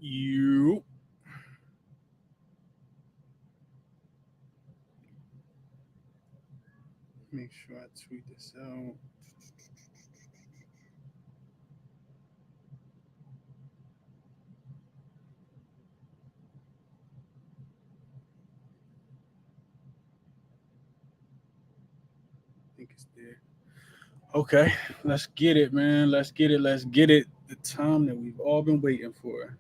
You. Make sure I tweet this out. I think it's there. Okay, let's get it, man. Let's get it. Let's get it. The time that we've all been waiting for.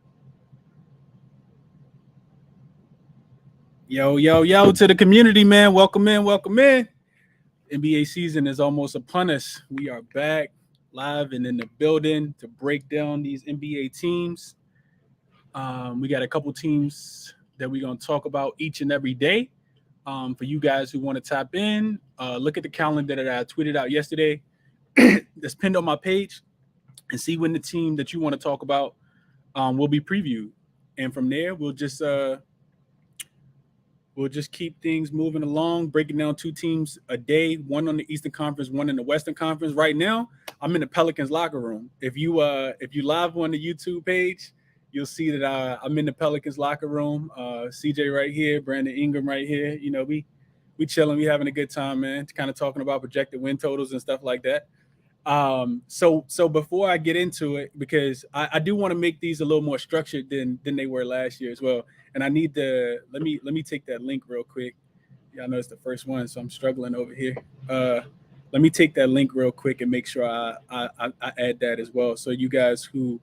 Yo, yo, yo, to the community, man. Welcome in, welcome in. NBA season is almost upon us. We are back live and in the building to break down these NBA teams. We got a couple teams that we're going to talk about each and every day. For you guys who want to tap in, look at the calendar that I tweeted out yesterday. That's pinned on my page, and see when the team that you want to talk about will be previewed. And from there, we'll just keep things moving along, breaking down two teams a day, one on the Eastern Conference, one in the Western Conference. Right now, I'm in the Pelicans locker room. If you live on the YouTube page, you'll see that I'm in the Pelicans locker room. CJ right here, Brandon Ingram right here. You know, we chilling, we having a good time, man. Kind of talking about projected win totals and stuff like that. So before I get into it, because I do want to make these a little more structured than they were last year as well. And I need to let me take that link real quick. Yeah, I know it's the first one, so I'm struggling over here. Let me take that link real quick and make sure I add that as well. So you guys who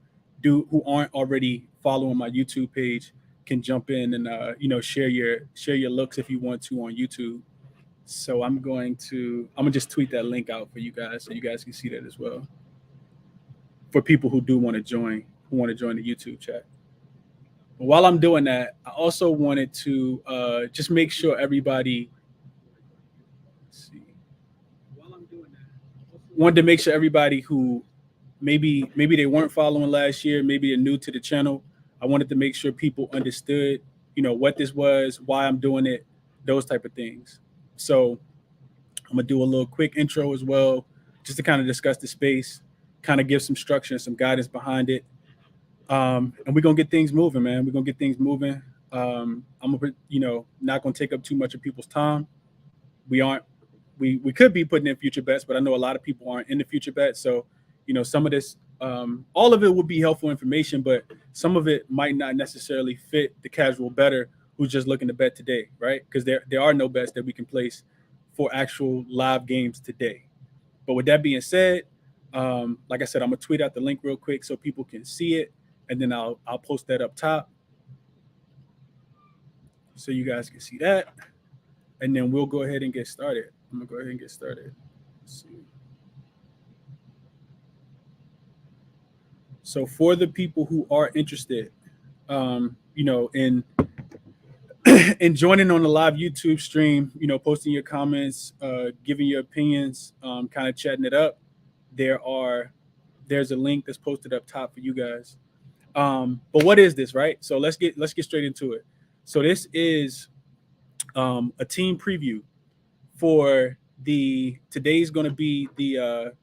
aren't already following my YouTube page can jump in and share your looks if you want to on YouTube. So I'm gonna just tweet that link out for you guys so you guys can see that as well. For people who do want to join, the YouTube chat. But while I'm doing that, I also wanted to just make sure everybody. Let's see. While I'm doing that, wanted to make sure everybody who maybe they weren't following last year, maybe they're new to the channel. I wanted to make sure people understood, what this was, why I'm doing it, those type of things. So I'm gonna do a little quick intro as well, just to kind of discuss the space, kind of give some structure and some guidance behind it. And we're gonna get things moving, man. We're gonna get things moving. I'm gonna, not gonna take up too much of people's time. We aren't. We could be putting in future bets, but I know a lot of people aren't in the future bets. So, some of this, all of it would be helpful information, but some of it might not necessarily fit the casual bettor who's just looking to bet today, right? Because there are no bets that we can place for actual live games today. But with that being said, like I said, I'm gonna tweet out the link real quick so people can see it, and then I'll post that up top so you guys can see that, and then we'll go ahead and get started. I'm gonna go ahead and get started. Let's see. So for the people who are interested, in and joining on the live YouTube stream, posting your comments, giving your opinions, kind of chatting it up. There's a link that's posted up top for you guys. But what is this, right? So let's get straight into it. So this is a team preview for today's going to be the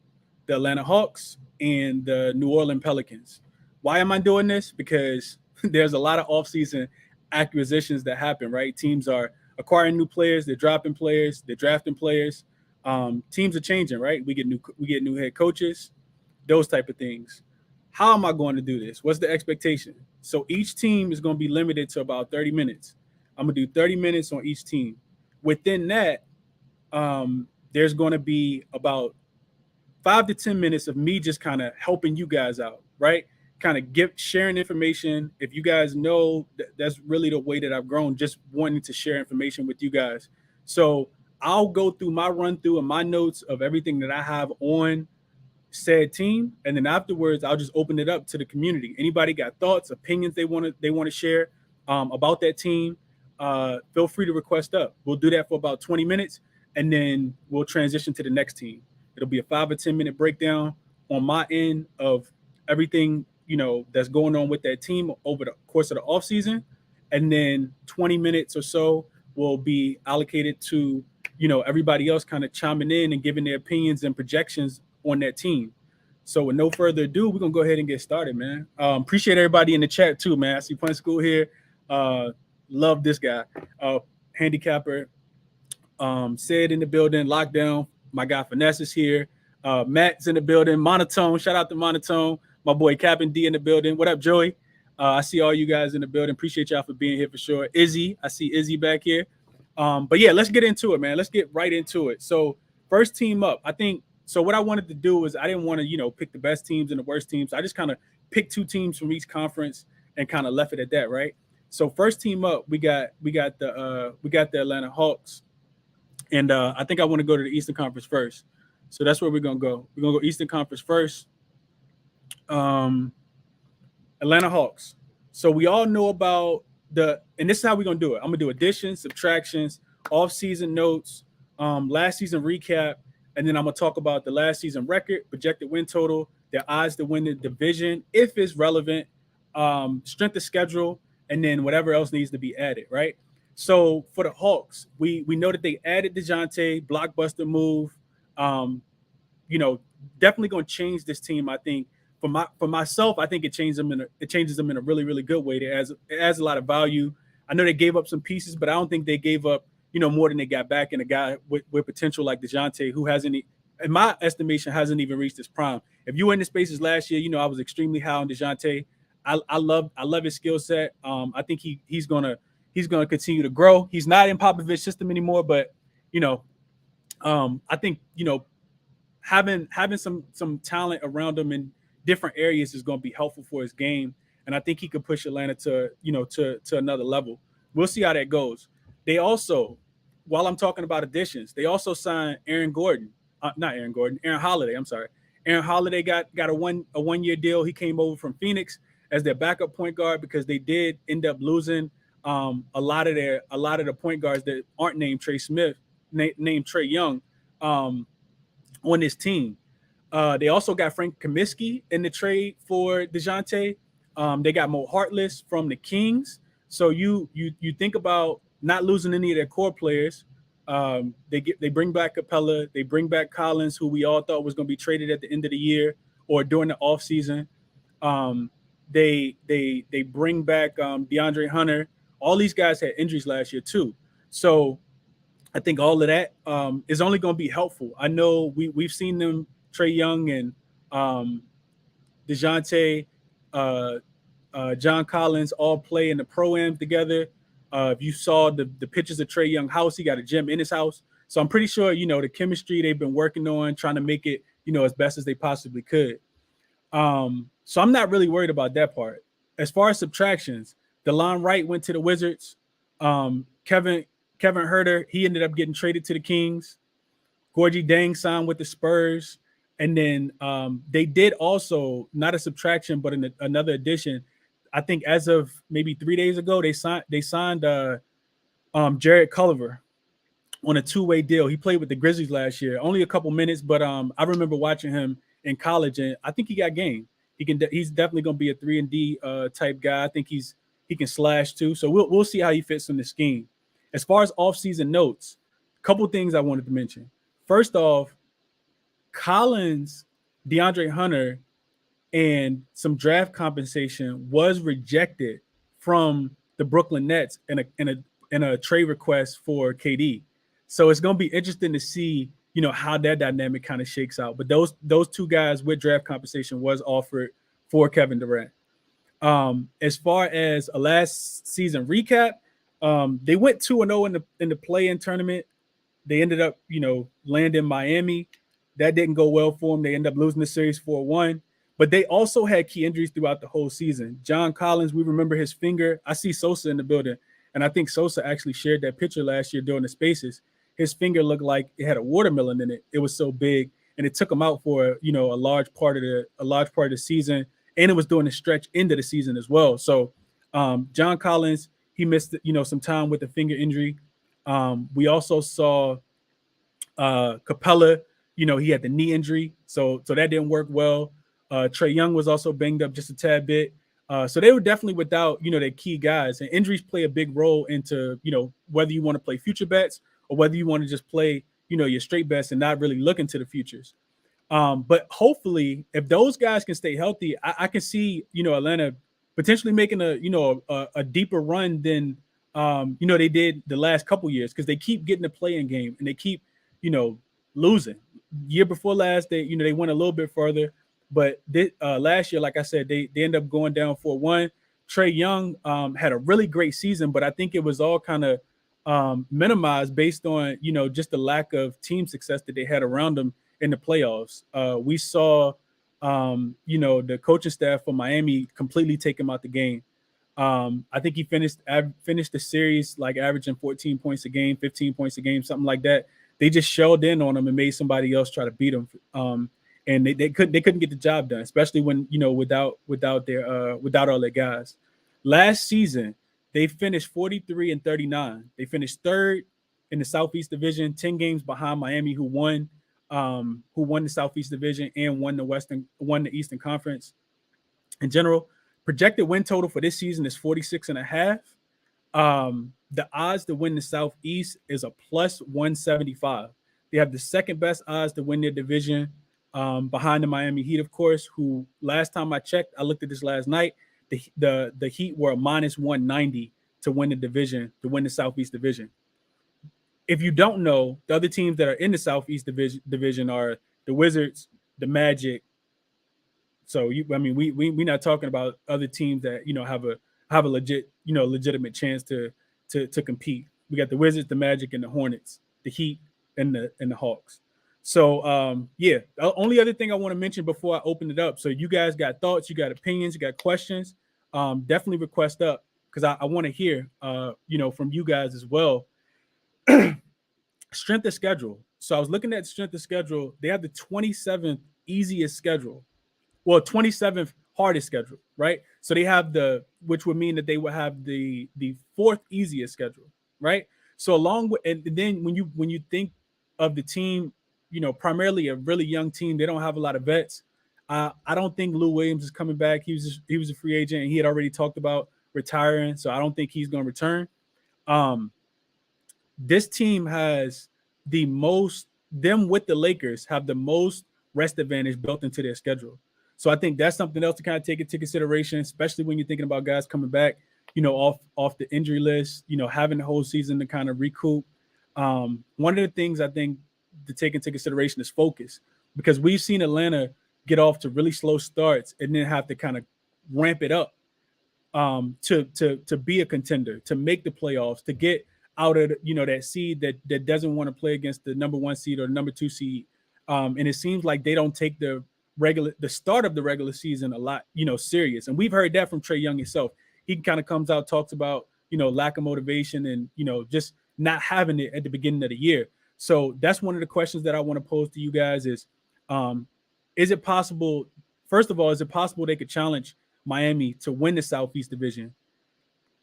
Atlanta Hawks and the New Orleans Pelicans. Why am I doing this? Because there's a lot of offseason acquisitions that happen, right? Teams are acquiring new players, they're dropping players, they're drafting players. Teams are changing, right? We get new head coaches, those type of things. How am I going to do this? What's the expectation? So each team is going to be limited to about 30 minutes. I'm going to do 30 minutes on each team. Within that, there's going to be about 5 to 10 minutes of me just kind of helping you guys out, right? Kind of sharing information. If you guys know, that's really the way that I've grown, just wanting to share information with you guys. So I'll go through my run through and my notes of everything that I have on said team, and then afterwards I'll just open it up to the community. Anybody got thoughts, opinions they want to share about that team, feel free to request up. We'll do that for about 20 minutes, and then we'll transition to the next team. It'll be a 5 or 10 minute breakdown on my end of everything that's going on with that team over the course of the offseason, and then 20 minutes or so will be allocated to everybody else kind of chiming in and giving their opinions and projections on that team. So with no further ado, we're gonna go ahead and get started, man. Appreciate everybody in the chat too, man. I see Point School here. Uh, love this guy. Handicapper. Sid in the building. Lockdown. My guy Finesse is here. Matt's in the building. Monotone. Shout out to Monotone. My boy Captain D in the building. What up, Joey? I see all you guys in the building. Appreciate y'all for being here for sure. Izzy, I see Izzy back here. But yeah, let's get into it, man. Let's get right into it. So first team up, I think. So what I wanted to do was I didn't want to, pick the best teams and the worst teams. I just kind of picked two teams from each conference and kind of left it at that, right? So first team up, we got the Atlanta Hawks, and I think I want to go to the Eastern Conference first. So that's where we're gonna go. We're gonna go Eastern Conference first. Atlanta Hawks. So we all know about and this is how we're gonna do it. I'm gonna do additions, subtractions, off-season notes, last season recap, and then I'm gonna talk about the last season record, projected win total, their odds to win the division, if it's relevant, strength of schedule, and then whatever else needs to be added, right? So for the Hawks, we know that they added DeJounte, blockbuster move. Definitely gonna change this team, I think. For myself, I think it changes them in a really, really good way. It adds a lot of value. I know they gave up some pieces, but I don't think they gave up, more than they got back in a guy with potential like DeJounte, who hasn't, in my estimation, hasn't even reached his prime. If you were in the spaces last year, I was extremely high on DeJounte. I love his skill set. I think he's gonna continue to grow. He's not in Popovich's system anymore, but I think having some talent around him in different areas is going to be helpful for his game, and I think he could push Atlanta to another level. We'll see how that goes. They also, while I'm talking about additions, they also signed Aaron Holiday. I'm sorry, Aaron Holiday got a 1 year deal. He came over from Phoenix as their backup point guard because they did end up losing a lot of the point guards that aren't named Trey Smith, named Trae Young, on this team. They also got Frank Kaminsky in the trade for DeJounte. They got Mo Harkless from the Kings. So you think about not losing any of their core players. They bring back Capella. They bring back Collins, who we all thought was going to be traded at the end of the year or during the offseason. They bring back DeAndre Hunter. All these guys had injuries last year too. So I think all of that is only going to be helpful. I know we've seen them, Trae Young and DeJounte, John Collins, all play in the Pro-Am together. If you saw the pictures of Trae Young house, he got a gym in his house. So I'm pretty sure, the chemistry they've been working on, trying to make it, as best as they possibly could. So I'm not really worried about that part. As far as subtractions, DeLon Wright went to the Wizards. Kevin Huerter, he ended up getting traded to the Kings. Gorgie Dang signed with the Spurs. And then they did also, not a subtraction, but another addition. I think as of maybe 3 days ago, they signed Jared Culver on a 2-way deal. He played with the Grizzlies last year, only a couple minutes, but I remember watching him in college, and I think he got game. He's definitely going to be a 3-and-D type guy. I think he can slash too. So we'll see how he fits in the scheme. As far as offseason notes, a couple things I wanted to mention. First off, Collins, DeAndre Hunter, and some draft compensation was rejected from the Brooklyn Nets in a trade request for KD. So it's going to be interesting to see, how that dynamic kind of shakes out. But those two guys with draft compensation was offered for Kevin Durant. As far as a last season recap, they went 2-0 in the play-in tournament. They ended up, landing Miami. That didn't go well for them. They ended up losing the series 4-1. But they also had key injuries throughout the whole season. John Collins, we remember his finger. I see Sosa in the building, and I think Sosa actually shared that picture last year during the spaces. His finger looked like it had a watermelon in it. It was so big, and it took him out for a large part of the season, and it was during the stretch into the season as well. So John Collins, he missed some time with the finger injury. We also saw Capella. He had the knee injury, so that didn't work well. Trae Young was also banged up just a tad bit. So they were definitely without, their key guys. And injuries play a big role into, whether you want to play future bets or whether you want to just play, your straight bets and not really look into the futures. But hopefully, if those guys can stay healthy, I can see Atlanta potentially making a deeper run than they did the last couple years because they keep getting the play-in game and they keep losing. Year before last, they went a little bit further, but last year, like I said, they ended up going down 4-1. Trae Young had a really great season, but I think it was all kind of minimized based on just the lack of team success that they had around them in the playoffs. We saw, the coaching staff for Miami completely take him out the game. I think he finished the series like averaging 14 points a game, 15 points a game, something like that. They just shelled in on him and made somebody else try to beat him. And they couldn't get the job done, especially when without all their guys. Last season, they finished 43-39. They finished third in the Southeast Division, 10 games behind Miami, who won the Southeast Division and won the Eastern Conference. In general, projected win total for this season is 46.5. The odds to win the Southeast is a plus 175. They have the second best odds to win their division, behind the Miami Heat, of course, who last time I checked, I looked at this last night, the Heat were a minus 190 to win the division, to win the Southeast Division. If you don't know, the other teams that are in the Southeast division are the Wizards, the Magic. So we're not talking about other teams that have a legitimate chance to compete. We got the Wizards, the Magic, and the Hornets, the Heat, and the Hawks. So the only other thing I want to mention before I open it up. So you guys got thoughts, you got opinions, you got questions. Definitely request up because I want to hear from you guys as well. Strength of schedule. So I was looking at strength of schedule. They have the 27th easiest schedule. Well, 27th hardest schedule, right? So they have which would mean that they would have the fourth easiest schedule, right? So along with, and then when you think of the team, primarily a really young team, they don't have a lot of vets. I don't think Lou Williams is coming back. He was a free agent and he had already talked about retiring, so I don't think he's going to return. This team has them with the Lakers have the most rest advantage built into their schedule. So I think that's something else to kind of take into consideration, especially when you're thinking about guys coming back, off the injury list, having the whole season to kind of recoup. One of the things I think to take into consideration is focus, because we've seen Atlanta get off to really slow starts and then have to kind of ramp it up to be a contender, to make the playoffs, to get out of that seed that doesn't want to play against the number 1 seed or the number 2 seed. And it seems like they don't take the start of the regular season a lot, serious. And we've heard that from Trae Young himself. He kind of comes out, talks about, lack of motivation and, just not having it at the beginning of the year. So that's one of the questions that I want to pose to you guys is it possible, first of all, is it possible they could challenge Miami to win the Southeast Division?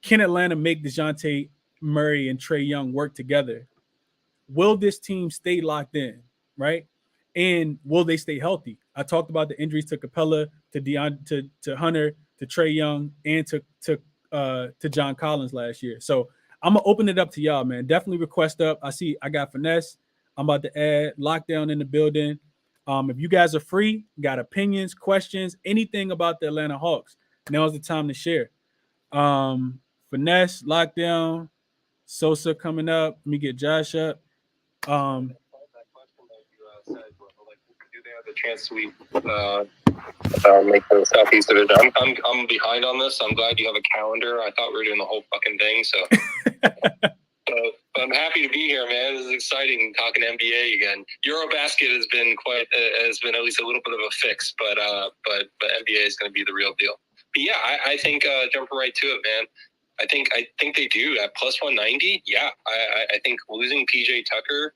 Can Atlanta make DeJounte Murray and Trae Young work together? Will this team stay locked in, right? And will they stay healthy? I talked about the injuries to Capella, to Hunter, to Trae Young, and to John Collins last year. So I'm gonna open it up to y'all, man. Definitely request up. I got Finesse. I'm about to add Lockdown in the building. If you guys are free, got opinions, questions, anything about the Atlanta Hawks, now's the time to share. Finesse, Lockdown, Sosa coming up. Let me get Josh up. That question that you said, like, do they have the chance to make the Southeast Division? I'm behind on this. I'm glad you have a calendar. I thought we were doing the whole fucking thing, so. But I'm happy to be here, man. This is exciting talking NBA again. Eurobasket has been at least a little bit of a fix, but NBA is going to be the real deal. But yeah, I think jumping right to it, man. I think they do at plus 190. Yeah, I think losing PJ Tucker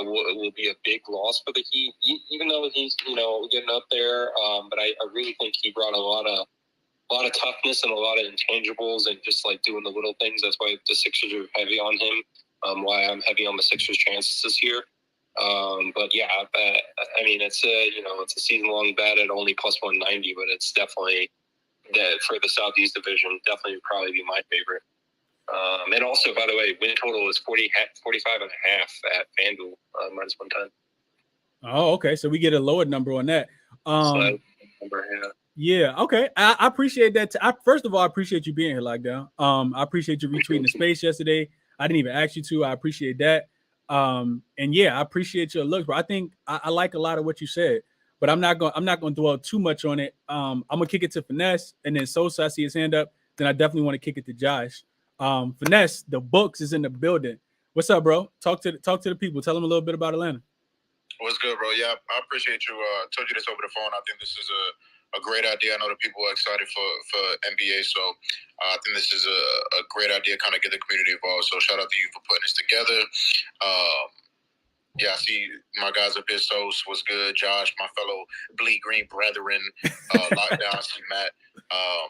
will be a big loss for the Heat, even though he's getting up there. But I really think he brought a lot of toughness and a lot of intangibles and just like doing the little things. That's why the Sixers are heavy on him. Why I'm heavy on the Sixers' chances this year. But yeah, I mean it's a season-long bet at only plus 190, but it's definitely that for the Southeast Division, definitely would probably be my favorite. And also, by the way, win total is 45.5 at FanDuel, minus 110. Oh, okay. So we get a lower number on that. So number, yeah. Yeah. Okay. I appreciate that. First of all, I appreciate you being here, Lockdown. I appreciate you retweeting the space yesterday. I didn't even ask you to. I appreciate that. And yeah, I appreciate your looks, bro. I think I like a lot of what you said, but I'm not going to dwell too much on it. I'm gonna kick it to Finesse, and then Sosa. I see his hand up. Then I definitely want to kick it to Josh. Finesse, the books is in the building. What's up, bro? Talk to the people. Tell them a little bit about Atlanta. What's good, bro? Yeah, I appreciate you. Told you this over the phone. I think this is a great idea. I know that people are excited for NBA, so I think this is a great idea. Kind of get the community involved. So shout out to you for putting this together. Yeah, I see my guys up here. Sos was good. Josh, my fellow bleed green brethren. Lockdown. See Matt. I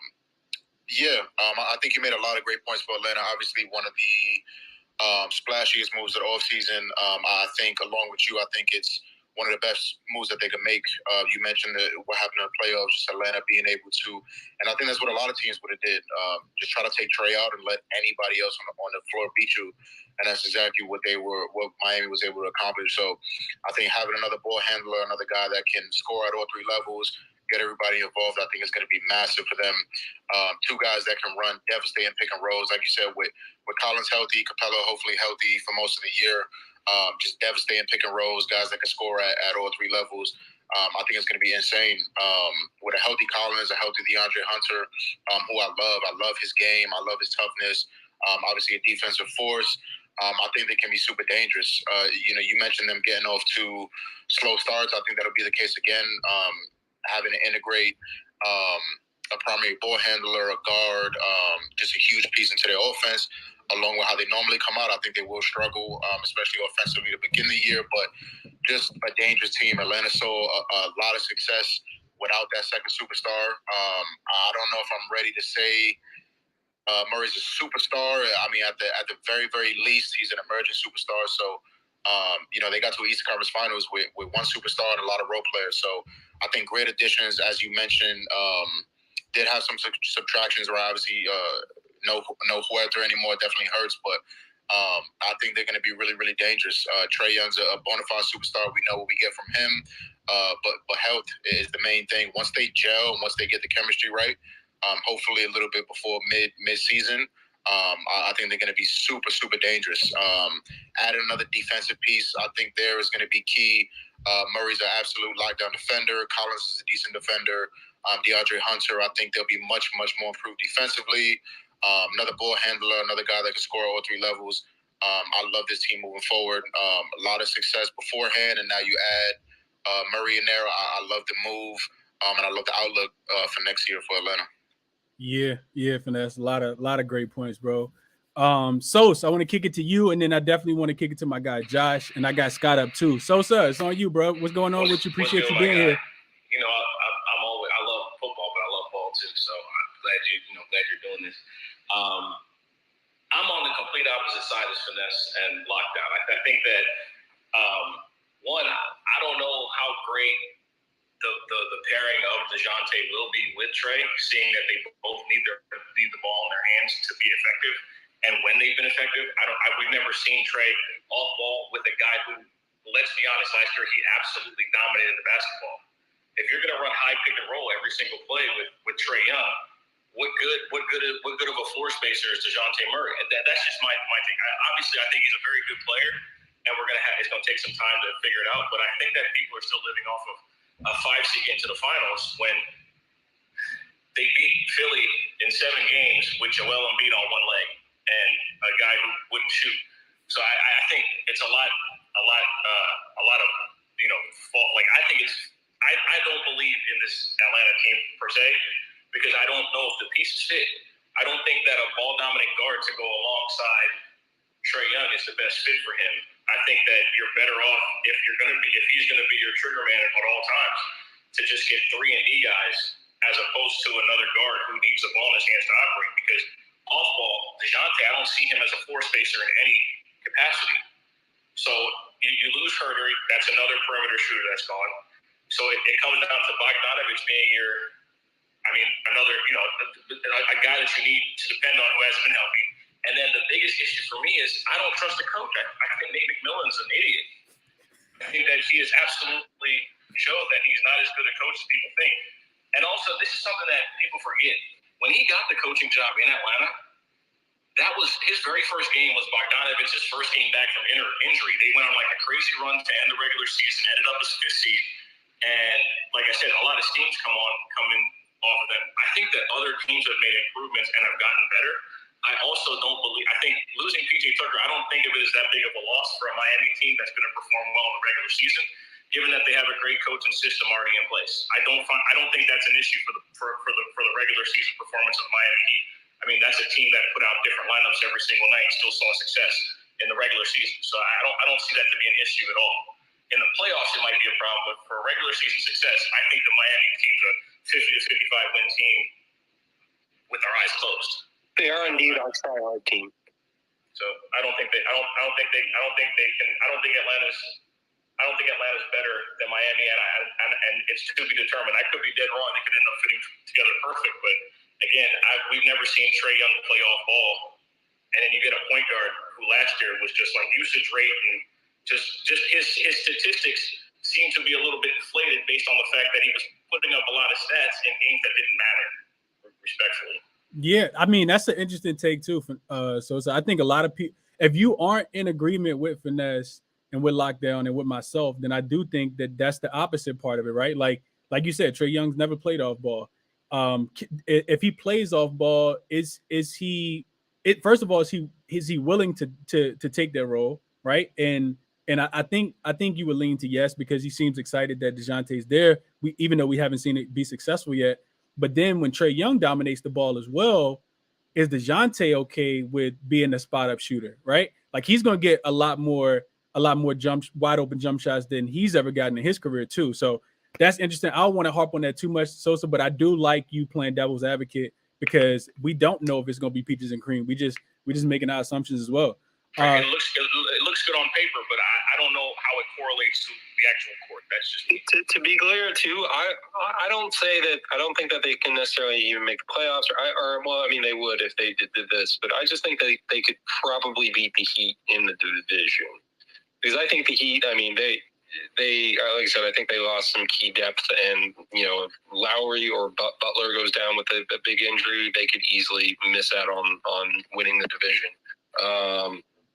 think you made a lot of great points for Atlanta. Obviously, one of the splashiest moves of the offseason. I think, along with you, I think it's one of the best moves that they could make. You mentioned what happened in the playoffs, just Atlanta being able to, and I think that's what a lot of teams would have did. Just try to take Trey out and let anybody else on the floor beat you, and that's exactly what Miami was able to accomplish. So I think having another ball handler, another guy that can score at all three levels, get everybody involved, I think it's going to be massive for them. Two guys that can run devastating pick and rolls, like you said, with Collins healthy, Capella hopefully healthy for most of the year. Just devastating pick and rolls, guys that can score at all three levels. I think it's going to be insane. With a healthy Collins, a healthy DeAndre Hunter, who I love. I love his game. I love his toughness. Obviously a defensive force. I think they can be super dangerous. You mentioned them getting off to slow starts. I think that'll be the case again. Having to integrate a primary ball handler, a guard, just a huge piece into their offense, along with how they normally come out. I think they will struggle, especially offensively to begin the year, but just a dangerous team. Atlanta saw a lot of success without that second superstar. I don't know if I'm ready to say Murray's a superstar. I mean, at the very, very least, he's an emerging superstar. So, they got to Eastern Conference Finals with one superstar and a lot of role players. So I think great additions, as you mentioned, did have some subtractions where obviously no Huerta anymore definitely hurts, but I think they're going to be really, really dangerous. Trae Young's a bona fide superstar. We know what we get from him, but health is the main thing. Once they gel, once they get the chemistry right, hopefully a little bit before mid-season, I think they're going to be super, super dangerous. Add another defensive piece, I think there is going to be key. Murray's an absolute lockdown defender. Collins is a decent defender. DeAndre Hunter, I think they'll be much, much more improved defensively. Another ball handler, another guy that can score all three levels. I love this team moving forward. A lot of success beforehand, and now you add Murray in there. I love the move, and I love the outlook for next year for Atlanta. Yeah, Finesse. A lot of great points, bro. Sosa, I want to kick it to you, and then I definitely want to kick it to my guy Josh, and I got Scott up too. Sosa, it's on you, bro. What's going on with you? Appreciate you being here. I love football, but I love ball too. So I'm glad you're doing this. I'm on the complete opposite side of Finesse and Lockdown. I think that one, I don't know how great the pairing of DeJounte will be with Trey, seeing that they both need the ball in their hands to be effective. And when they've been effective, we've never seen Trey off ball with a guy who, let's be honest, last year he absolutely dominated the basketball. If you're going to run high pick and roll every single play with Trey Young, what good of a floor spacer is DeJounte Murray? And that's just my thing. Obviously, I think he's a very good player, and it's going to take some time to figure it out. But I think that people are still living off of a 5 seed into the finals when they beat Philly in 7 games with Joel Embiid on one leg and a guy who wouldn't shoot. So I think it's a lot of fault. Like I think I don't believe in this Atlanta team per se because I don't know if the pieces fit. I don't think that a ball dominant guard to go alongside Trey Young is the best fit for him. I think that you're better off if he's gonna be your trigger man at all times to just get 3-and-D guys as opposed to another guard who needs the ball in his hands to operate. Because off ball, DeJounte, I don't see him as a floor spacer in any capacity. So you lose Herder, that's another perimeter shooter that's gone. So it comes down to Bogdanovich being a guy that you need to depend on who hasn't been healthy. And then the biggest issue for me is I don't trust the coach. I think Nate McMillan's an idiot. I think that he has absolutely showed that he's not as good a coach as people think. And also, this is something that people forget. When he got the coaching job in Atlanta, that was his very first game was Bogdanovich's first game back from injury. They went on like a crazy run to end the regular season, ended up as 5th seed. And like I said, a lot of steam's coming off of them. I think that other teams have made improvements and have gotten better. I also don't believe, I think losing PJ Tucker, I don't think of it as that big of a loss for a Miami team that's going to perform well in the regular season, given that they have a great coaching system already in place. I don't think that's an issue for the regular season performance of the Miami Heat. I mean, that's a team that put out different lineups every single night and still saw success in the regular season. So I don't see that to be an issue at all. In the playoffs, it might be a problem, but for regular season success, I think the Miami team's a 50 to 55 win team with their eyes closed. They are indeed our try-hard team. So I don't think Atlanta's better than Miami, and it's to be determined. I could be dead wrong. They could end up fitting together perfect, but again, we've never seen Trae Young play off ball, and then you get a point guard who last year was just like usage rate and just his statistics seem to be a little bit inflated based on the fact that he was putting up a lot of stats in games that didn't matter, respectfully. Yeah, I mean that's an interesting take too. So I think a lot of people, if you aren't in agreement with Finesse and with Lockdown and with myself, then I do think that that's the opposite part of it, right? Like you said, Trae Young's never played off ball. If he plays off ball, is he? First of all, is he willing to take that role, right? And I think you would lean to yes because he seems excited that DeJounte's there. Even though we haven't seen it be successful yet. But then when Trae Young dominates the ball as well, is DeJounte okay with being a spot up shooter, right? Like he's gonna get a lot more wide open jump shots than he's ever gotten in his career too. So that's interesting. I don't want to harp on that too much, Sosa, but I do like you playing devil's advocate because we don't know if it's gonna be peaches and cream. We just making our assumptions as well. It looks good on paper, but I don't know how it correlates to the actual court. That's just to be clear too. I don't think that they can necessarily even make the playoffs, well, I mean they would if they did this, but I just think they could probably beat the Heat in the division because I think the Heat. I mean they like I said, I think they lost some key depth, and if Lowry or Butler goes down with a big injury, they could easily miss out on winning the division.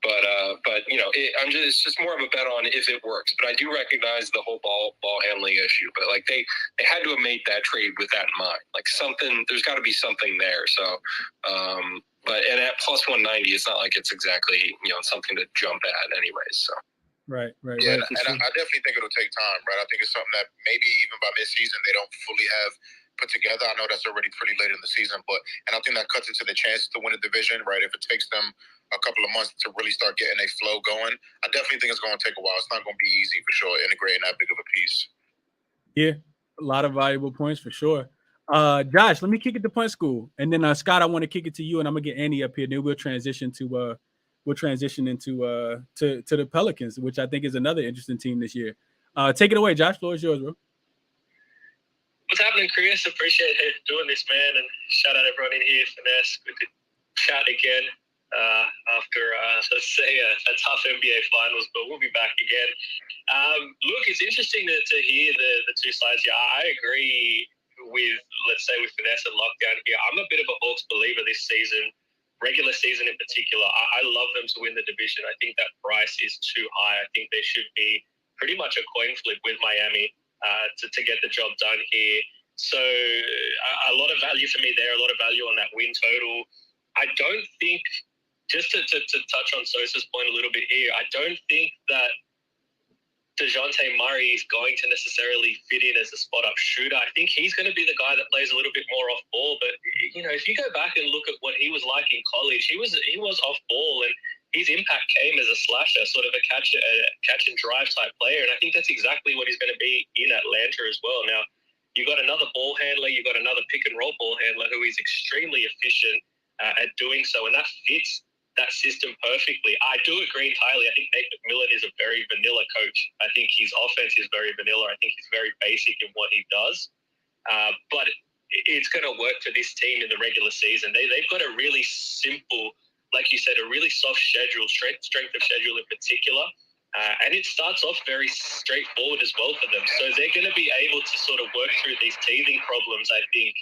But it's just more of a bet on if it works. But I do recognize the whole ball handling issue. But like they had to have made that trade with that in mind. Like there's got to be something there. So, and at plus 190, it's not like it's exactly something to jump at, anyways. So. Right. Yeah, right, and I definitely think it'll take time, right? I think it's something that maybe even by mid-season they don't fully have put together. I know that's already pretty late in the season, and I think that cuts into the chances to win a division, right? If it takes them a couple of months to really start getting a flow going, I definitely think it's going to take a while. It's not going to be easy for sure, integrating that big of a piece. Yeah, a lot of valuable points for sure. Josh, let me kick it to Punch School, and then Scott, I want to kick it to you, and I'm gonna get Andy up here. Then we'll transition into to the Pelicans, which I think is another interesting team this year. Take it away, Josh. Floor is yours, bro. What's happening, Chris? Appreciate doing this, man, and shout out everyone in here. Finesse, good to chat again after let's say a tough NBA finals, but we'll be back again. Look, it's interesting to hear the two sides here. I agree with, let's say, with Finesse and Lockdown here. I'm a bit of a Hawks believer this season. Regular season in particular, I love them to win the division. I think that price is too high. I think they should be pretty much a coin flip with Miami to get the job done here. So a lot of value for me there, a lot of value on that win total. I don't think, just to touch on Sosa's point a little bit here, I don't think that DeJounte Murray is going to necessarily fit in as a spot-up shooter. I think he's going to be the guy that plays a little bit more off ball. But if you go back and look at what he was like in college, he was off ball, and his impact came as a slasher, sort of a catch and drive type player. And I think that's exactly what he's going to be in Atlanta as well. Now, you got another ball handler, you got another pick and roll ball handler who is extremely efficient at doing so, and that fits that system perfectly. I do agree entirely. I think Nate McMillan is a very vanilla coach. I think his offense is very vanilla. I think he's very basic in what he does. But it's going to work for this team in the regular season. They've got a really simple, like you said, a really soft schedule, strength of schedule in particular. And it starts off very straightforward as well for them. So they're going to be able to sort of work through these teething problems, I think,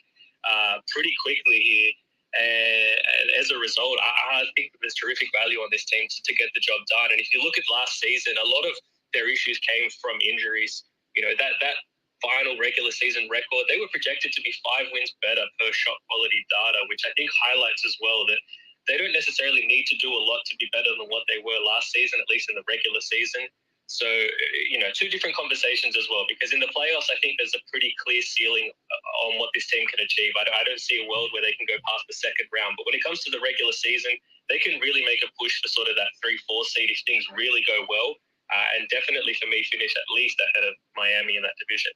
pretty quickly here. And as a result, I think there's terrific value on this team to get the job done. And if you look at last season, a lot of their issues came from injuries. You know, that final regular season record, they were projected to be 5 wins better per shot quality data, which I think highlights as well that they don't necessarily need to do a lot to be better than what they were last season, at least in the regular season. So, you know, 2 different conversations as well, because in the playoffs, I think there's a pretty clear ceiling on what this team can achieve. I don't see a world where they can go past the second round. But when it comes to the regular season, they can really make a push for sort of that 3-4 seed if things really go well. And definitely for me, finish at least ahead of Miami in that division.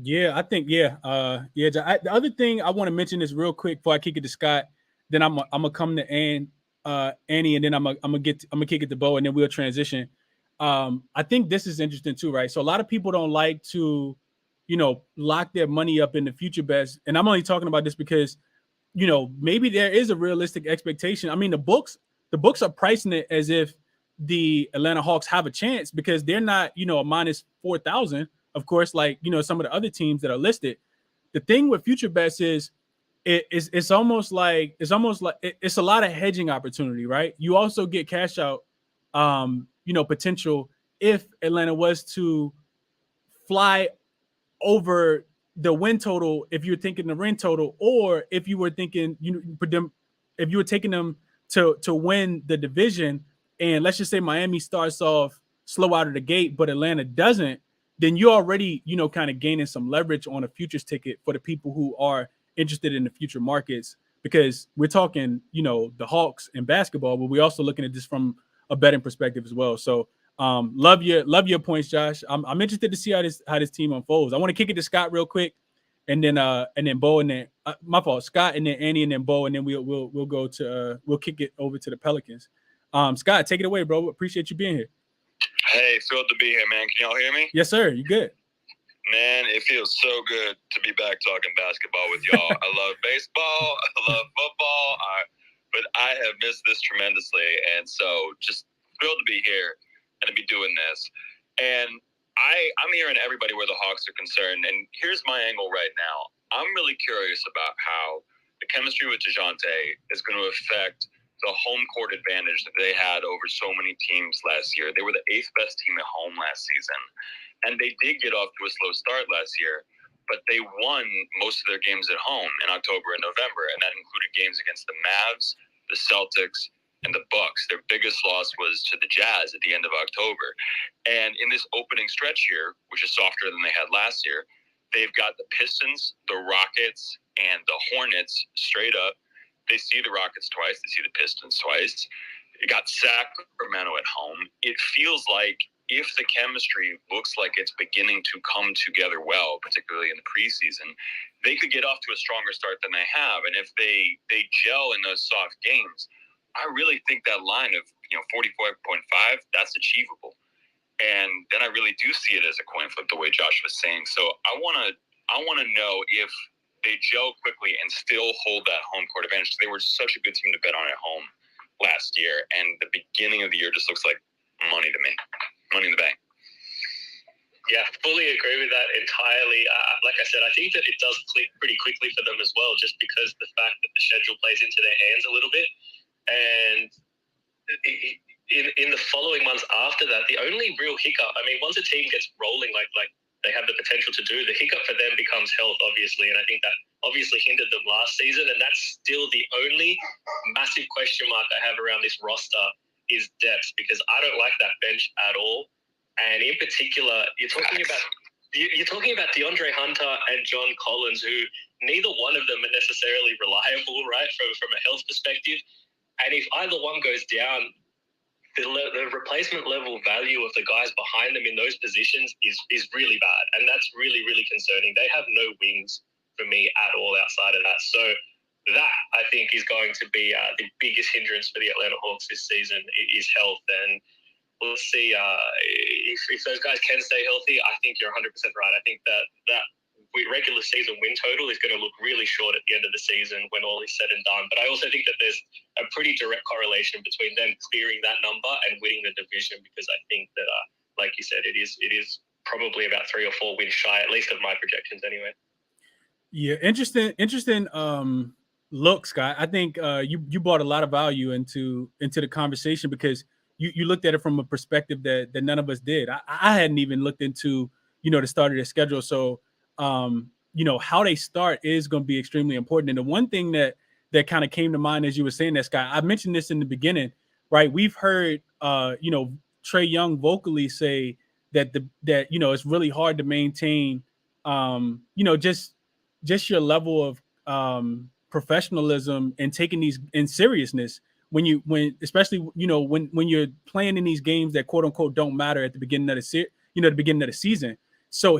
Yeah, I think, the other thing I want to mention is real quick before I kick it to Scott, then I'm gonna come to Annie, and then I'm gonna kick it to Bo, and then we'll transition. I think this is interesting too, right? So a lot of people don't like to, lock their money up in the future bets. And I'm only talking about this because, maybe there is a realistic expectation. I mean, the books are pricing it as if the Atlanta Hawks have a chance because they're not, a minus 4,000, of course, like, some of the other teams that are listed. The thing with future bets is it's almost like it's a lot of hedging opportunity, right? You also get cash out, potential if Atlanta was to fly over the win total, if you're thinking the win total, or if you were thinking if you were taking them to win the division, and let's just say Miami starts off slow out of the gate, but Atlanta doesn't, then you're already kind of gaining some leverage on a futures ticket for the people who are interested in the future markets, because we're talking the Hawks and basketball, but we're also looking at this from a betting perspective as well. So love your points, Josh. I'm interested to see how this team unfolds. I want to kick it to Scott real quick, and then Bo, and then my fault, Scott, and then Annie, and then Bo, and then we'll go to we'll kick it over to the Pelicans. Scott, take it away, bro. Appreciate you being here. Hey, thrilled to be here, man. Can y'all hear me? Yes, sir. You good? Man, it feels so good to be back talking basketball with y'all. I love baseball. I love football. But I have missed this tremendously, and so just thrilled to be here and to be doing this. And I'm hearing everybody where the Hawks are concerned, and here's my angle right now. I'm really curious about how the chemistry with DeJounte is going to affect the home court advantage that they had over so many teams last year. They were the 8th best team at home last season, and they did get off to a slow start last year, but they won most of their games at home in October and November, and that included games against the Mavs, the Celtics, and the Bucks. Their biggest loss was to the Jazz at the end of October. And in this opening stretch here, which is softer than they had last year, they've got the Pistons, the Rockets, and the Hornets straight up. They see the Rockets twice. They see the Pistons twice. They got Sacramento at home. It feels like if the chemistry looks like it's beginning to come together well, particularly in the preseason, they could get off to a stronger start than they have. And if they gel in those soft games, I really think that line of 44.5, that's achievable. And then I really do see it as a coin flip, the way Josh was saying. So I want to know if they gel quickly and still hold that home court advantage. They were such a good team to bet on at home last year, and the beginning of the year just looks like money to me. Money in the bank. Yeah, fully agree with that entirely. Like I said, I think that it does click pretty quickly for them as well, just because the fact that the schedule plays into their hands a little bit. And in the following months after that, the only real hiccup, I mean, once a team gets rolling like they have the potential to do, the hiccup for them becomes health, obviously. And I think that obviously hindered them last season. And that's still the only massive question mark I have around this roster is depth, because I don't like that bench at all. And in particular, you're talking about DeAndre Hunter and John Collins, who neither one of them are necessarily reliable, right, from a health perspective. And if either one goes down, the replacement level value of the guys behind them in those positions is really bad. And that's really, really concerning. They have no wings for me at all outside of that. So that, I think, is going to be the biggest hindrance for the Atlanta Hawks this season is health. And we'll see if those guys can stay healthy. I think you're 100% right. I think that regular season win total is going to look really short at the end of the season when all is said and done. But I also think that there's a pretty direct correlation between them clearing that number and winning the division, because I think that, like you said, it is probably about 3 or 4 wins shy, at least of my projections anyway. Yeah, interesting look, Scott. I think you brought a lot of value into the conversation, because you looked at it from a perspective that none of us did. I hadn't even looked into, the start of their schedule. So how they start is going to be extremely important. And the one thing that kind of came to mind as you were saying that, Scott, I mentioned this in the beginning, right? We've heard Trae Young vocally say that it's really hard to maintain just your level of professionalism and taking these in seriousness especially when you're playing in these games that quote unquote don't matter at the beginning of the season. So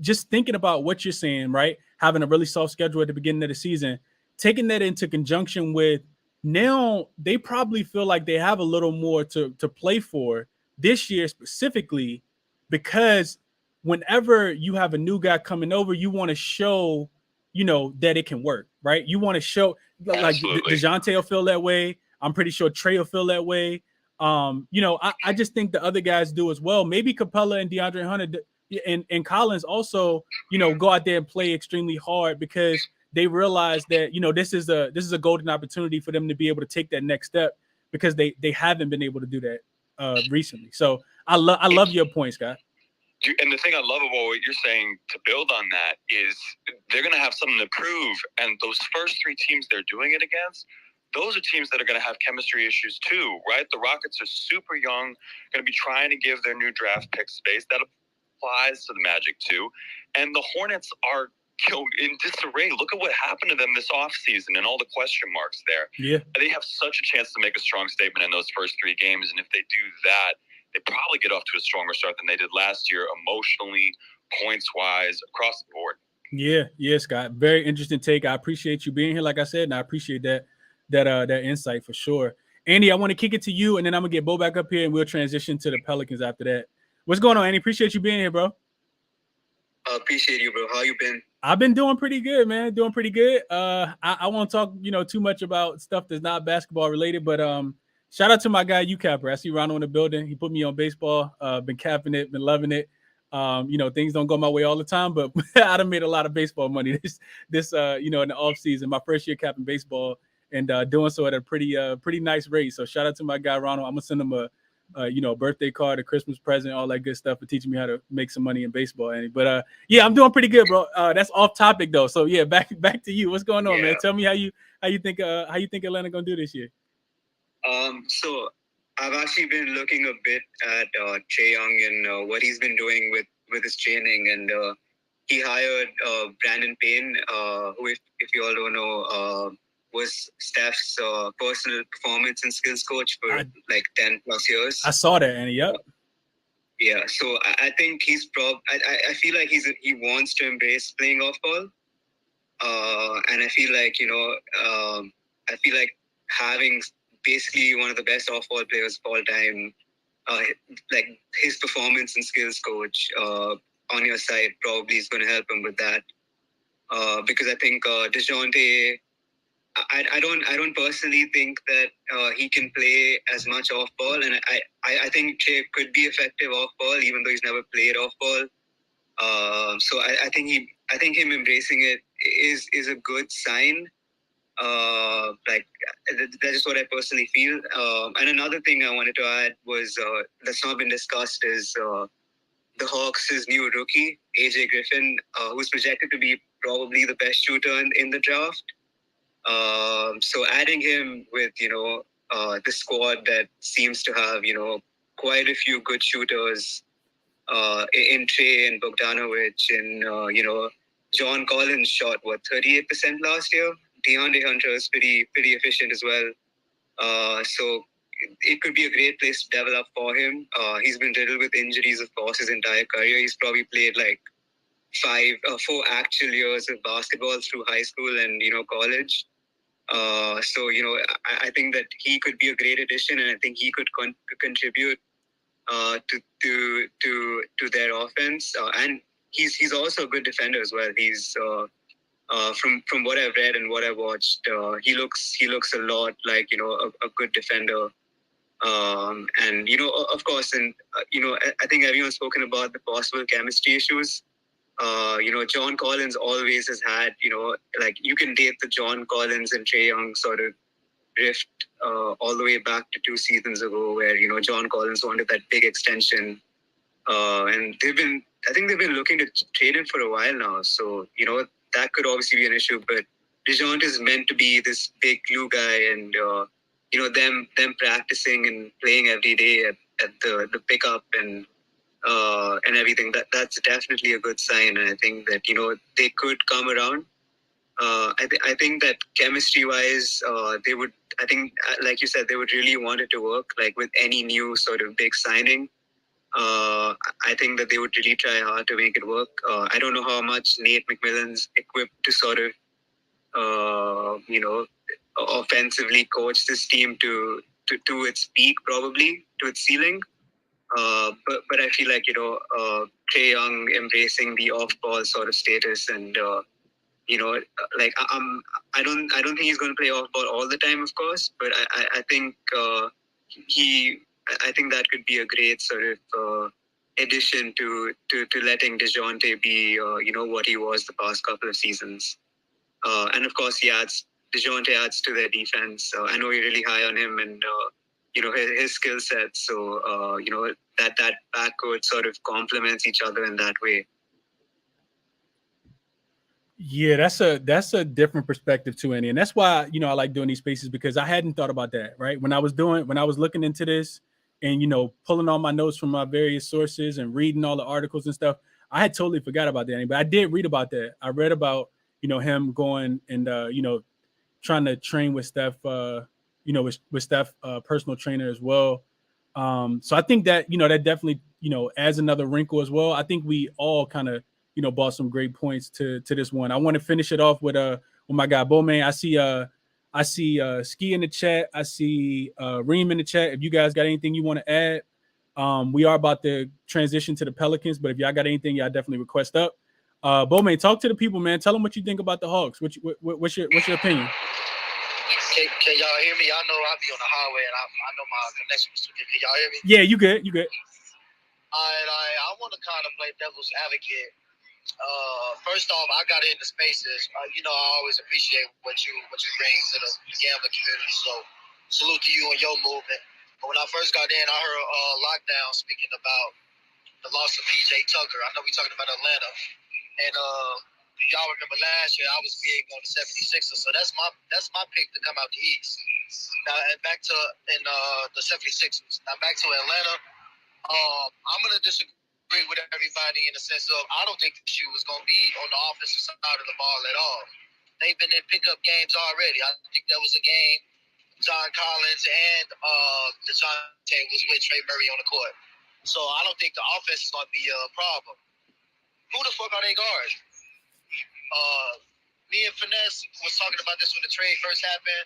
just thinking about what you're saying, right? Having a really soft schedule at the beginning of the season, taking that into conjunction with now they probably feel like they have a little more to play for this year specifically, because whenever you have a new guy coming over, you want to show, that it can work, right? You want to show, like DeJounte will feel that way. I'm pretty sure Trey will feel that way. I just think the other guys do as well. Maybe Capella and DeAndre Hunter and Collins also, go out there and play extremely hard, because they realize that, this is a golden opportunity for them to be able to take that next step, because they haven't been able to do that recently. So I love your point, Scott. And the thing I love about what you're saying, to build on that, is they're going to have something to prove. And those first 3 teams they're doing it against, those are teams that are going to have chemistry issues too, right? The Rockets are super young, going to be trying to give their new draft pick space. That applies to the Magic too. And the Hornets are in disarray. Look at what happened to them this offseason and all the question marks there. Yeah. They have such a chance to make a strong statement in those first 3 games. And if they do that, they probably get off to a stronger start than they did last year, emotionally, points-wise, across the board. Yeah, Scott. Very interesting take. I appreciate you being here, like I said, and I appreciate that insight for sure. Andy, I want to kick it to you, and then I'm going to get Bo back up here, and we'll transition to the Pelicans after that. What's going on, Andy? Appreciate you being here, bro. Appreciate you, bro. How you been? I've been doing pretty good, man. Doing pretty good. I won't talk, too much about stuff that's not basketball related, but shout out to my guy, UCapper. I see Ronald in the building. He put me on baseball. Been capping it, been loving it. Things don't go my way all the time, but I done made a lot of baseball money this in the off season. My first year capping baseball, and doing so at a pretty nice rate. So shout out to my guy Ronald. I'm gonna send him a birthday card, a Christmas present, all that good stuff for teaching me how to make some money in baseball, Andy. But yeah, I'm doing pretty good, bro. That's off topic though. So yeah, back to you. What's going on, man? Tell me how you think Atlanta gonna do this year. So I've actually been looking a bit at Trae Young and what he's been doing with his training, and he hired Brandon Payne, who, if you all don't know, was Steph's personal performance and skills coach for like 10 plus years. I saw that, Andy. Yep. Yeah, so I think he's I feel like he wants to embrace playing off ball, and I feel like having basically one of the best off-ball players of all time, like his performance and skills coach on your side probably is going to help him with that. Because I think DeJounte, I don't personally think that he can play as much off-ball, and I think Trey could be effective off-ball even though he's never played off-ball. So I think him embracing it is a good sign. Like that's just what I personally feel. And another thing I wanted to add was that's not been discussed is the Hawks' new rookie AJ Griffin, who's projected to be probably the best shooter in the draft. So adding him with the squad that seems to have quite a few good shooters in Trey and Bogdanovic, and John Collins shot 38% last year. DeAndre Hunter is pretty efficient as well. So it could be a great place to develop for him. He's been riddled with injuries, of course, his entire career. He's probably played like 4 actual years of basketball through high school and college. So I think that he could be a great addition, and I think he could contribute to their offense. And he's also a good defender as well. He's from what I've read and what I've watched, he looks a lot like a good defender. And of course, and I think everyone's spoken about the possible chemistry issues. John Collins always has had, like you can date the John Collins and Trae Young sort of rift all the way back to 2 seasons ago, where John Collins wanted that big extension, and I think they've been looking to trade him for a while now. So that could obviously be an issue, but DeJounte is meant to be this big glue guy, and them practicing and playing every day at the pickup and everything. That's definitely a good sign, and I think that they could come around. I think that chemistry wise, they would. I think, like you said, they would really want it to work. Like with any new sort of big signing, I think that they would really try hard to make it work. I don't know how much Nate McMillan's equipped to sort of, offensively coach this team to its peak, probably to its ceiling. But I feel like Trae Young embracing the off-ball sort of status, and like I don't think he's going to play off-ball all the time, of course. But I think I think that could be a great sort of addition to letting DeJounte be what he was the past couple of seasons. And of course, DeJounte adds to their defense. I know you're really high on him, and his skill set. So that backcourt sort of complements each other in that way. Yeah, that's a different perspective too, Andy, and that's why I like doing these spaces, because I hadn't thought about that. Right, when I was looking into this and pulling all my notes from my various sources and reading all the articles and stuff, I had totally forgot about that. But I did read about that. I read about him going and trying to train with Steph, with Steph personal trainer as well. So I think that that definitely adds another wrinkle as well. I think we all kind of brought some great points to this one. I want to finish it off with my guy Bowman. I see Ski in the chat. I see Reem in the chat. If you guys got anything you want to add, we are about to transition to the Pelicans, but if y'all got anything, y'all definitely request up. Bowman, talk to the people, man. Tell them what you think about the Hawks. What's your opinion? Can y'all hear me? I know I'll be on the highway, and I know my connection was too good. Can y'all hear me? Yeah, you good. All right. I want to kind of play devil's advocate. First off, I got into spaces. I always appreciate what you bring to the gambling community. So salute to you and your movement. But when I first got in, I heard Lockdown speaking about the loss of PJ Tucker. I know we talking about Atlanta, and y'all remember last year I was big on the 76ers, so that's my pick to come out the East. Now and back to the 76ers. Now back to Atlanta. I'm gonna disagree with everybody in the sense of I don't think the shoe is gonna be on the offensive side of the ball at all. They've been in pickup games already. I think there was a game John Collins and DeJounte was with Trey Murray on the court. So I don't think the offense is gonna be a problem. Who the fuck are they guards? Me and Finesse was talking about this when the trade first happened.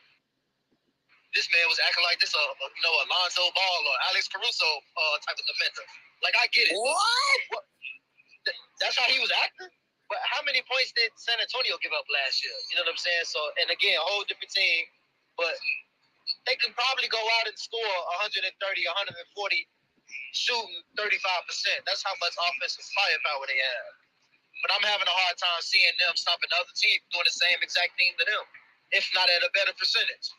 This man was acting like this, Alonzo Ball or Alex Caruso type of defender. Like, I get it. What? That's how he was acting? But how many points did San Antonio give up last year? You know what I'm saying? So, and again, a whole different team, but they can probably go out and score 130, 140, shooting 35%. That's how much offensive firepower they have. But I'm having a hard time seeing them stopping the other team doing the same exact thing to them, if not at a better percentage.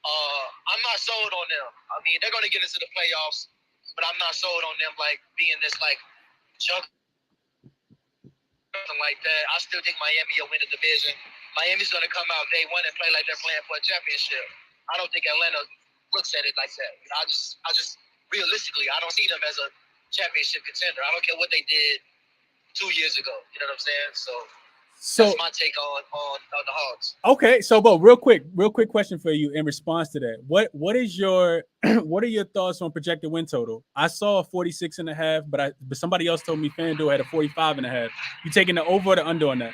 I'm not sold on them. I mean, they're going to get into the playoffs, but I'm not sold on them like being this like jug something like that. I still think Miami will win the division. Miami's going to come out day one and play like they're playing for a championship. I don't think Atlanta looks at it like that. I just realistically, I don't see them as a championship contender. I don't care what they did 2 years ago. You know what I'm saying? So that's my take on the Hawks. Okay, so Bo, real quick question for you in response to that. What is your what are your thoughts on projected win total? I saw a 46.5, but somebody else told me FanDuel had a 45.5. You taking the over or the under on that?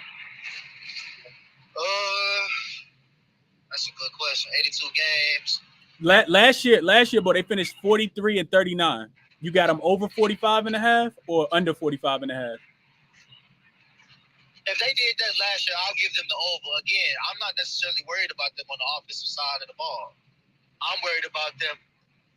That's a good question. 82 games. Last year, but they finished 43 and 39. You got them over 45.5 or under 45.5? if they did that last year, I'll give them the over. Again, I'm not necessarily worried about them on the offensive side of the ball. I'm worried about them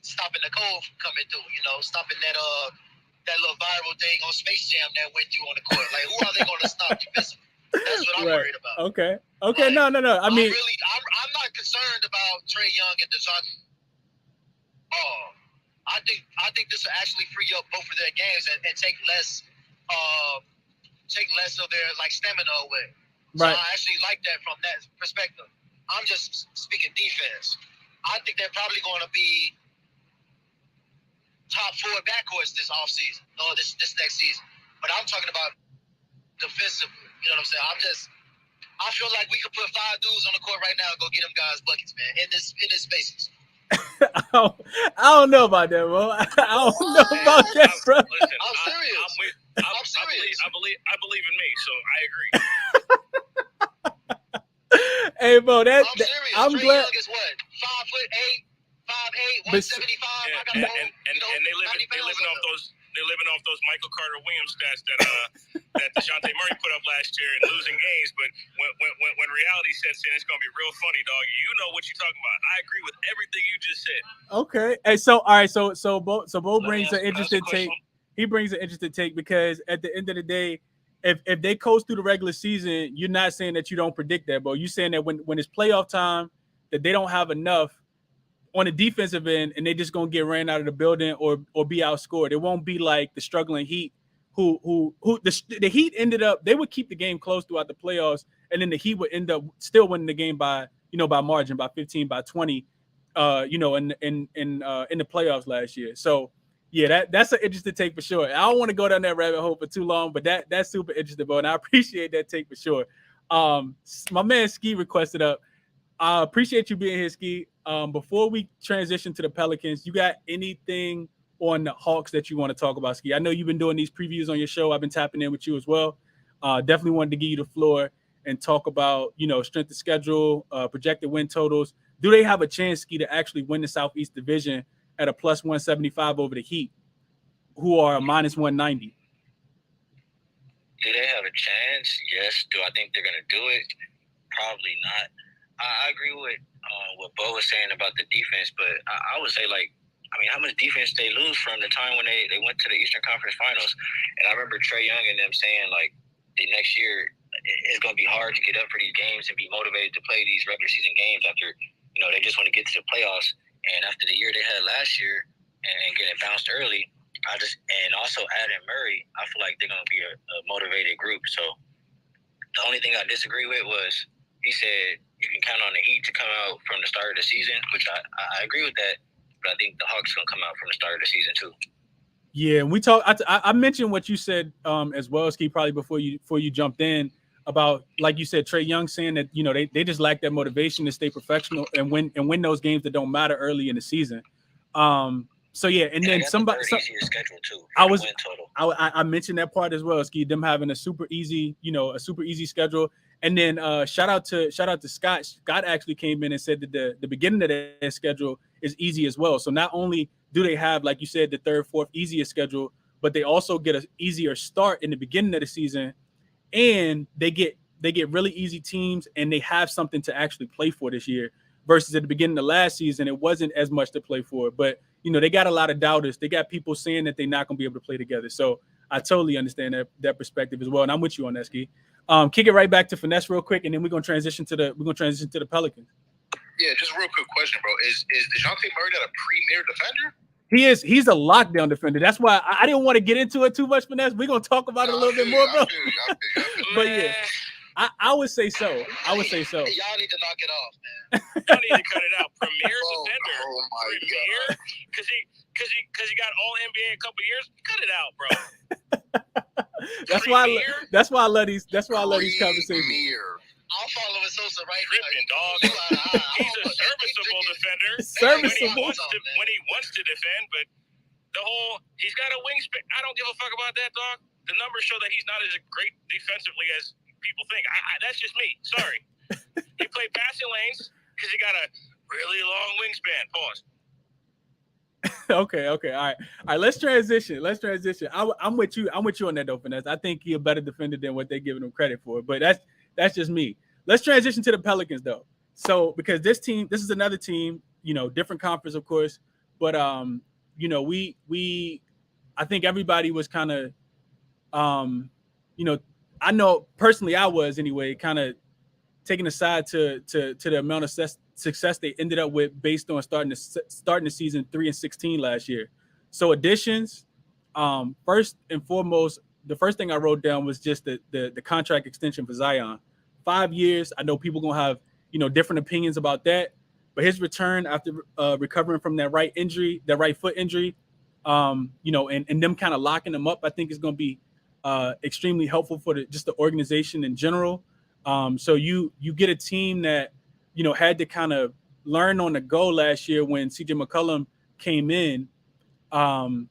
stopping the code from coming through. Stopping that little viral thing on Space Jam that went through on the court. Like, who are they going to stop defensively? That's what I'm worried about. Okay. Like, no. I mean, I'm not concerned about Trae Young and DeJounte. I think this will actually free up both of their games and take less of their stamina away. Right. So I actually like that from that perspective. I'm just speaking defense. I think they're probably going to be top 4 backcourts this offseason or this next season. But I'm talking about defensively. You know what I'm saying? I feel like we could put 5 dudes on the court right now and go get them guys buckets, man, in this spaces. I don't know about that, bro. I don't know about that, bro. Listen, I'm serious. I'm serious. I believe in me, so I agree. Hey, bro, I'm serious. I'm Trae glad. Young is what? 5'8", 5'8", 175. I got And they living off those Michael Carter Williams stats that DeJounte Murray put up last year and losing games. But when reality sets in, it's gonna be real funny, dog. You know what you're talking about. I agree with everything you just said. Okay. Hey, so all right, so Bo brings an interesting take. He brings an interesting take because at the end of the day, if they coast through the regular season, you're not saying that you don't predict that, Bo. You're saying that when it's playoff time, that they don't have enough on the defensive end, and they just gonna get ran out of the building or be outscored. It won't be like the struggling Heat, who the Heat ended up. They would keep the game close throughout the playoffs, and then the Heat would end up still winning the game by margin, by 15, by 20, in the playoffs last year. So yeah, that's an interesting take for sure. I don't want to go down that rabbit hole for too long, but that's super interesting, bro, and I appreciate that take for sure. My man Ski requested up. I appreciate you being here, Ski. Before we transition to the Pelicans, you got anything on the Hawks that you want to talk about, Ski? I know you've been doing these previews on your show. I've been tapping in with you as well. Definitely wanted to give you the floor and talk about, strength of schedule, projected win totals. Do they have a chance, Ski, to actually win the Southeast Division at a plus 175 over the Heat, who are a minus 190? Do they have a chance? Yes. Do I think they're going to do it? Probably not. I agree with what Bo was saying about the defense, but I would say, how much defense they lose from the time when they went to the Eastern Conference Finals. And I remember Trae Young and them saying, the next year it's going to be hard to get up for these games and be motivated to play these regular season games after, they just want to get to the playoffs. And after the year they had last year and getting bounced early, and also adding Murray, I feel like they're going to be a motivated group. So the only thing I disagree with was he said you can count on the Heat to come out from the start of the season, which I agree with that, but I think the Hawks going to come out from the start of the season too. Yeah, and we talked. I mentioned what you said as well, Ski, probably before you jumped in about, like you said, Trae Young saying that they just lack that motivation to stay professional and win those games that don't matter early in the season. So yeah, and then somebody easier schedule too. I mentioned that part as well, Ski, them having a super easy schedule. And then shout out to Scott. Scott actually came in and said that the beginning of their schedule is easy as well. So not only do they have, like you said, the third, fourth easiest schedule, but they also get an easier start in the beginning of the season, and they get really easy teams, and they have something to actually play for this year. Versus at the beginning of last season, it wasn't as much to play for. But they got a lot of doubters. They got people saying that they're not going to be able to play together. So I totally understand that perspective as well, and I'm with you on that, Ski. Kick it right back to Finesse real quick, and then we're gonna transition to the Pelicans. Yeah, just a real quick question, bro. Is DeJounte Murray not a premier defender? He is. He's a lockdown defender. That's why I didn't want to get into it too much, Finesse. We're gonna talk about it a little bit more, bro. But yeah, I would say so. Y'all need to knock it off, man. Y'all need to cut it out. Premier defender. Oh my Premier? God. Because he got all NBA a couple years. Cut it out, bro. That's why I love these conversations. I'm following Sosa right Tripping, dog. He's a serviceable defender. Serviceable. When he wants to defend, but he's got a wingspan. I don't give a fuck about that, dog. The numbers show that he's not as great defensively as people think. That's just me. Sorry. He played passing lanes because he got a really long wingspan. Pause. Okay. All right. Let's transition. I'm with you. I'm with you on that though, Finesse. I think he's a better defender than what they're giving him credit for. But that's just me. Let's transition to the Pelicans though. So because this is another team, different conference, of course. But I think everybody was kind of, you know, I know personally I was anyway, kind of taking aside to the amount of success they ended up with based on starting the season 3-16 last year. So additions, first and foremost, the first thing I wrote down was just the contract extension for Zion. 5 years. I know people gonna have different opinions about that, but his return after recovering from that right foot injury, and them kind of locking him up, I think is gonna be extremely helpful for the organization in general. So you get a team that had to kind of learn on the go last year when CJ McCollum came in, and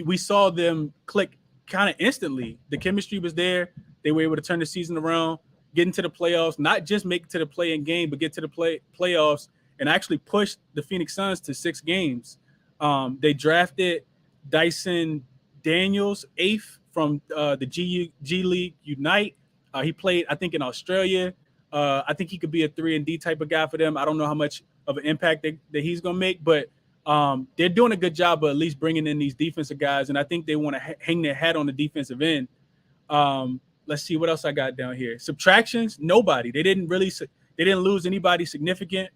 we saw them click kind of instantly. The chemistry was there. They were able to turn the season around, get into the playoffs, not just make it to the play-in game, but get to the playoffs and actually push the Phoenix Suns to 6 games. They drafted Dyson Daniels, 8th from the G League Unite. He played, I think, in Australia. I think he could be a 3-and-D type of guy for them. I don't know how much of an impact that he's going to make, but they're doing a good job of at least bringing in these defensive guys, and I think they want to hang their hat on the defensive end. Let's see what else I got down here. Subtractions, nobody. They didn't lose anybody significant.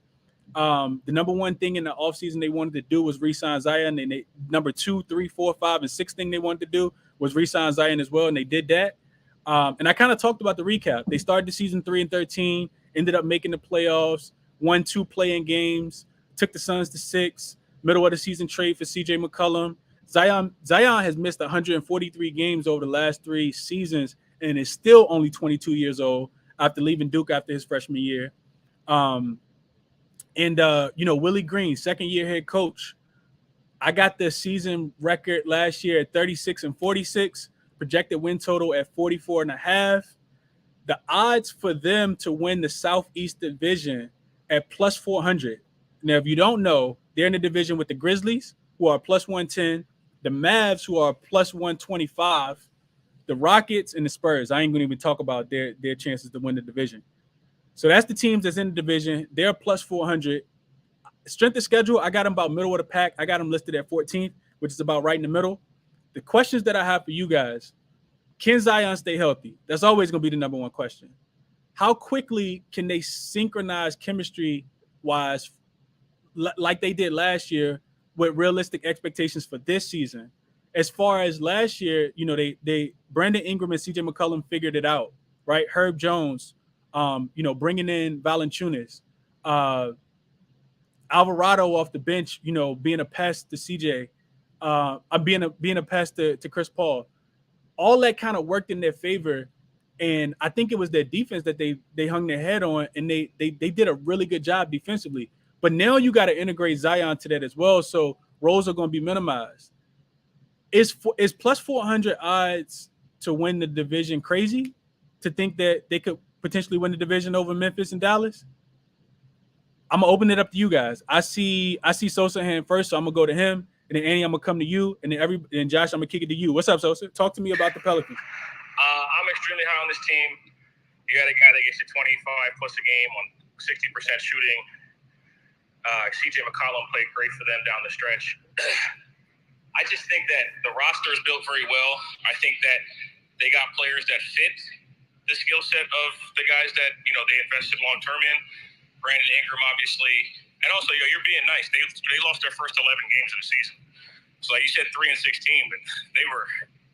The number one thing in the offseason they wanted to do was re-sign Zion, and they number 2, 3, 4, 5, and 6 thing they wanted to do was re-sign Zion as well, and they did that. And I kind of talked about the recap. They started the season 3-13, ended up making the playoffs, won 2 play-in games, took the Suns to 6, middle of the season trade for CJ McCollum. Zion has missed 143 games over the last 3 seasons and is still only 22 years old after leaving Duke after his freshman year. Willie Green, second-year head coach. I got the season record last year at 36-46, projected win total at 44.5. The odds for them to win the Southeast Division at plus 400. Now, if you don't know, they're in the division with the Grizzlies, who are plus 110, the Mavs, who are plus 125, the Rockets, and the Spurs. I ain't going to even talk about their chances to win the division. So that's the teams that's in the division. They're plus 400. Strength of schedule, I got them about middle of the pack. I got them listed at 14th, which is about right in the middle. The questions that I have for you guys, can Zion stay healthy? That's always going to be the number one question. How quickly can they synchronize chemistry-wise like they did last year with realistic expectations for this season? As far as last year, they Brandon Ingram and CJ McCollum figured it out, right? Herb Jones, bringing in Valanciunas, Alvarado off the bench, being a pest to CJ, being a pest to Chris Paul. All that kind of worked in their favor, and I think it was their defense that they hung their head on, and they did a really good job defensively. But now you got to integrate Zion to that as well, so roles are going to be minimized. Is plus 400 odds to win the division crazy? To think that they could potentially win the division over Memphis and Dallas? I'm gonna open it up to you guys. I see Sosa hand first, so I'm gonna go to him, and then Annie, I'm gonna come to you, and then Josh, I'm gonna kick it to you. What's up, Sosa? Talk to me about the Pelicans. I'm extremely high on this team. You got a guy that gets you 25 plus a game on 60% shooting. CJ McCollum played great for them down the stretch. I just think that the roster is built very well. I think that they got players that fit the skill set of the guys that they invested long term in. Brandon Ingram, obviously, and also you're being nice. They lost their first 11 games of the season. So like you said, 3-16, but they were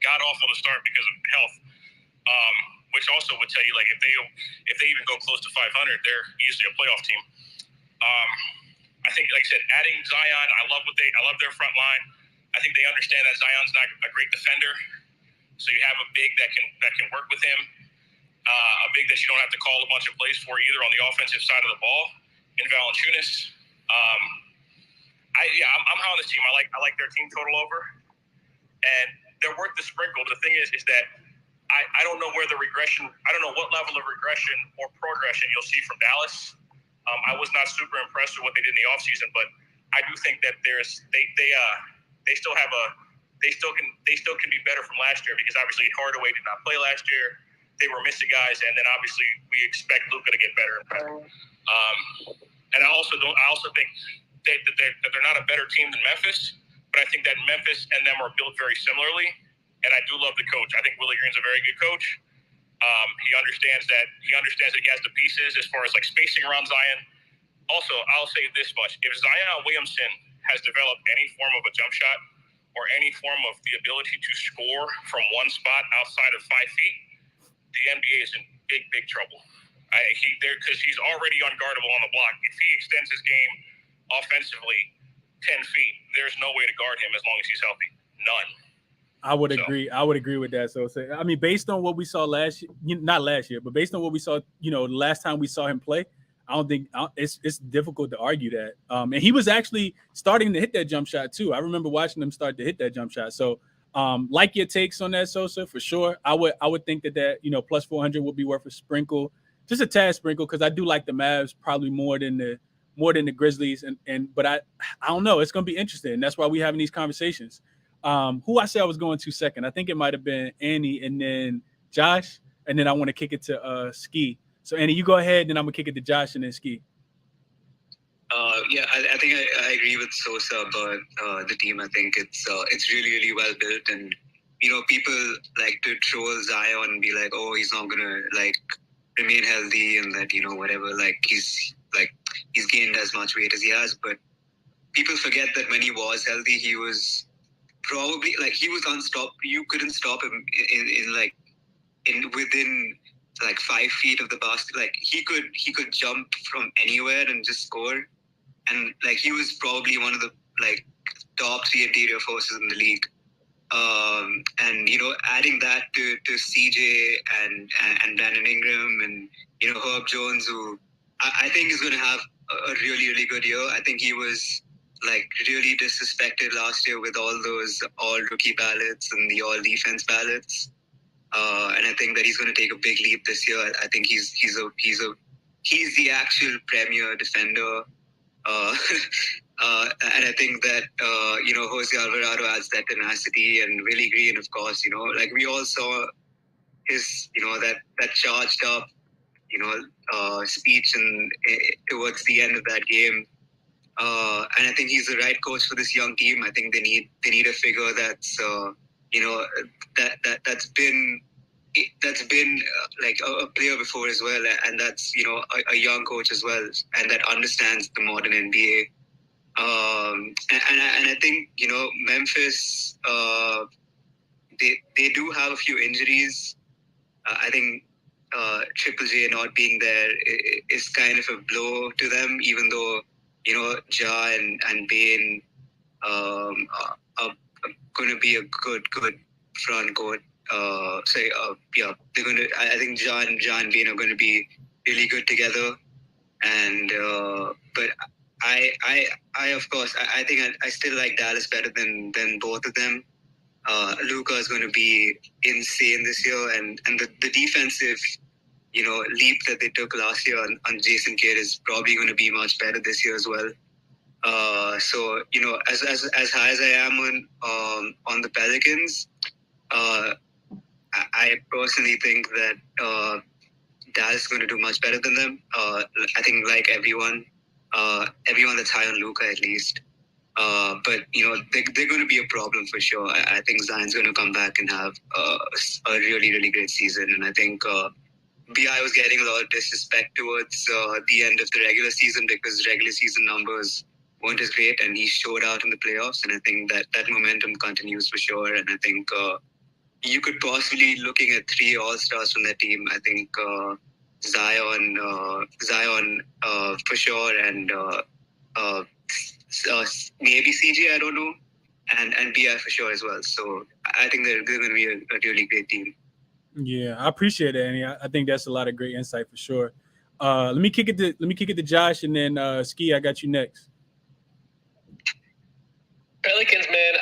god awful to start because of health. Which also would tell you, like, if they even go close to 500, they're usually a playoff team. I think, like I said, adding Zion, I love their front line. I think they understand that Zion's not a great defender, so you have a big that can work with him, a big that you don't have to call a bunch of plays for either on the offensive side of the ball in Valanciunas. I'm high on this team. I like their team total over, and they're worth the sprinkle. The thing is that I don't know where the regression. I don't know what level of regression or progression you'll see from Dallas. I was not super impressed with what they did in the offseason, but I do think that they still can be better from last year, because obviously Hardaway did not play last year. They were missing guys, and then obviously we expect Luka to get better and better. And I also think that they're not a better team than Memphis, but I think that Memphis and them are built very similarly. And I do love the coach. I think Willie Green's a very good coach. He understands that he has the pieces as far as like spacing around Zion. Also, I'll say this much: if Zion Williamson has developed any form of a jump shot or any form of the ability to score from one spot outside of 5 feet, the NBA is in big trouble. Because he's already unguardable on the block. If he extends his game offensively 10 feet, there's no way to guard him as long as he's healthy. None. I would agree. I would agree with that. So, I mean, based on what we saw last year, not last year, but based on what we saw, last time we saw him play, I don't think it's difficult to argue that. And he was actually starting to hit that jump shot too. I remember watching him start to hit that jump shot. So, like your takes on that, Sosa, for sure. I would think that plus 400 would be worth a sprinkle, just a tad sprinkle, because I do like the Mavs probably more than the Grizzlies. But I don't know. It's gonna be interesting. That's why we're having these conversations. Who I said I was going to second? I think it might have been Annie and then Josh, and then I want to kick it to Ski. So Annie, you go ahead, and I'm gonna kick it to Josh and then Ski. I think I agree with Sosa about the team. I think it's really well built, and people like to troll Zion and be like, oh, he's not gonna like remain healthy, and that whatever, like he's gained as much weight as he has. But people forget that when he was healthy, he was probably he was unstoppable. You couldn't stop him within 5 feet of the basket. Like he could jump from anywhere and just score. And he was probably one of the top 3 interior forces in the league. And adding that to CJ and Brandon Ingram and Herb Jones, who I think is going to have a really good year. I think he was really disrespected last year with all those all rookie ballots and the all defense ballots. And I think that he's going to take a big leap this year. I think he's the actual premier defender. And I think that Jose Alvarado adds that tenacity, and Willie Green, of course, we all saw his that charged up speech and towards the end of that game. And I think he's the right coach for this young team. I think they need a figure that's that's been a player before as well, and that's a young coach as well, and that understands the modern NBA. And I think Memphis, they do have a few injuries. I think Triple J not being there is kind of a blow to them, even though Ja and Bane are going to be a good front court. They're going to. I think Ja and Bane are going to be really good together. And but I of course I think I still like Dallas better than both of them. Luka is going to be insane this year, and the defensive leap that they took last year on Jason Kidd is probably going to be much better this year as well. So as high as I am on the Pelicans, I personally think that Dallas is going to do much better than them. I think like everyone that's high on Luka at least. But they're going to be a problem for sure. I think Zion's going to come back and have a really great season, and I think BI was getting a lot of disrespect towards the end of the regular season because regular season numbers weren't as great, and he showed out in the playoffs, and I think that momentum continues for sure. And I think you could possibly looking at 3 All-Stars from that team. I think Zion for sure, and maybe CJ, I don't know, and BI for sure as well. So I think they're going to be a really great team. Yeah, I appreciate it, Annie. I think that's a lot of great insight for sure. Let me kick it to Josh, and then Ski, I got you next. Pelicans, man.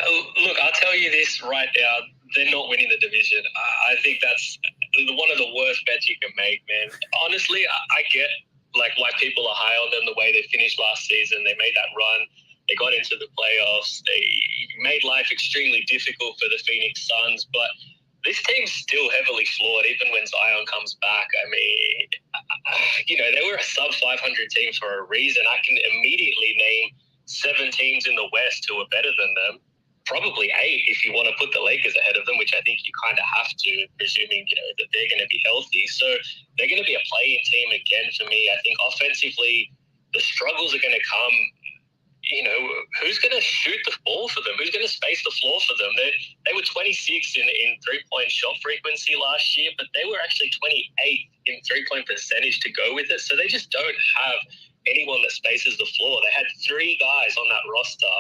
Look, I'll tell you this right now. They're not winning the division. I think that's one of the worst bets you can make, man. Honestly, I get why people are high on them the way they finished last season. They made that run. They got into the playoffs. They made life extremely difficult for the Phoenix Suns, but this team's still heavily flawed even when Zion comes back. I mean, they were a sub-500 team for a reason. I can immediately name 7 teams in the West who are better than them. Probably 8 if you want to put the Lakers ahead of them, which I think you kind of have to, presuming that they're going to be healthy. So they're going to be a play-in team again for me. I think offensively, the struggles are going to come. Who's going to shoot the ball for them? Who's going to space the floor for them? They were 26 in three-point shot frequency last year, but they were actually 28th in three-point percentage to go with it. So they just don't have anyone that spaces the floor. They had 3 guys on that roster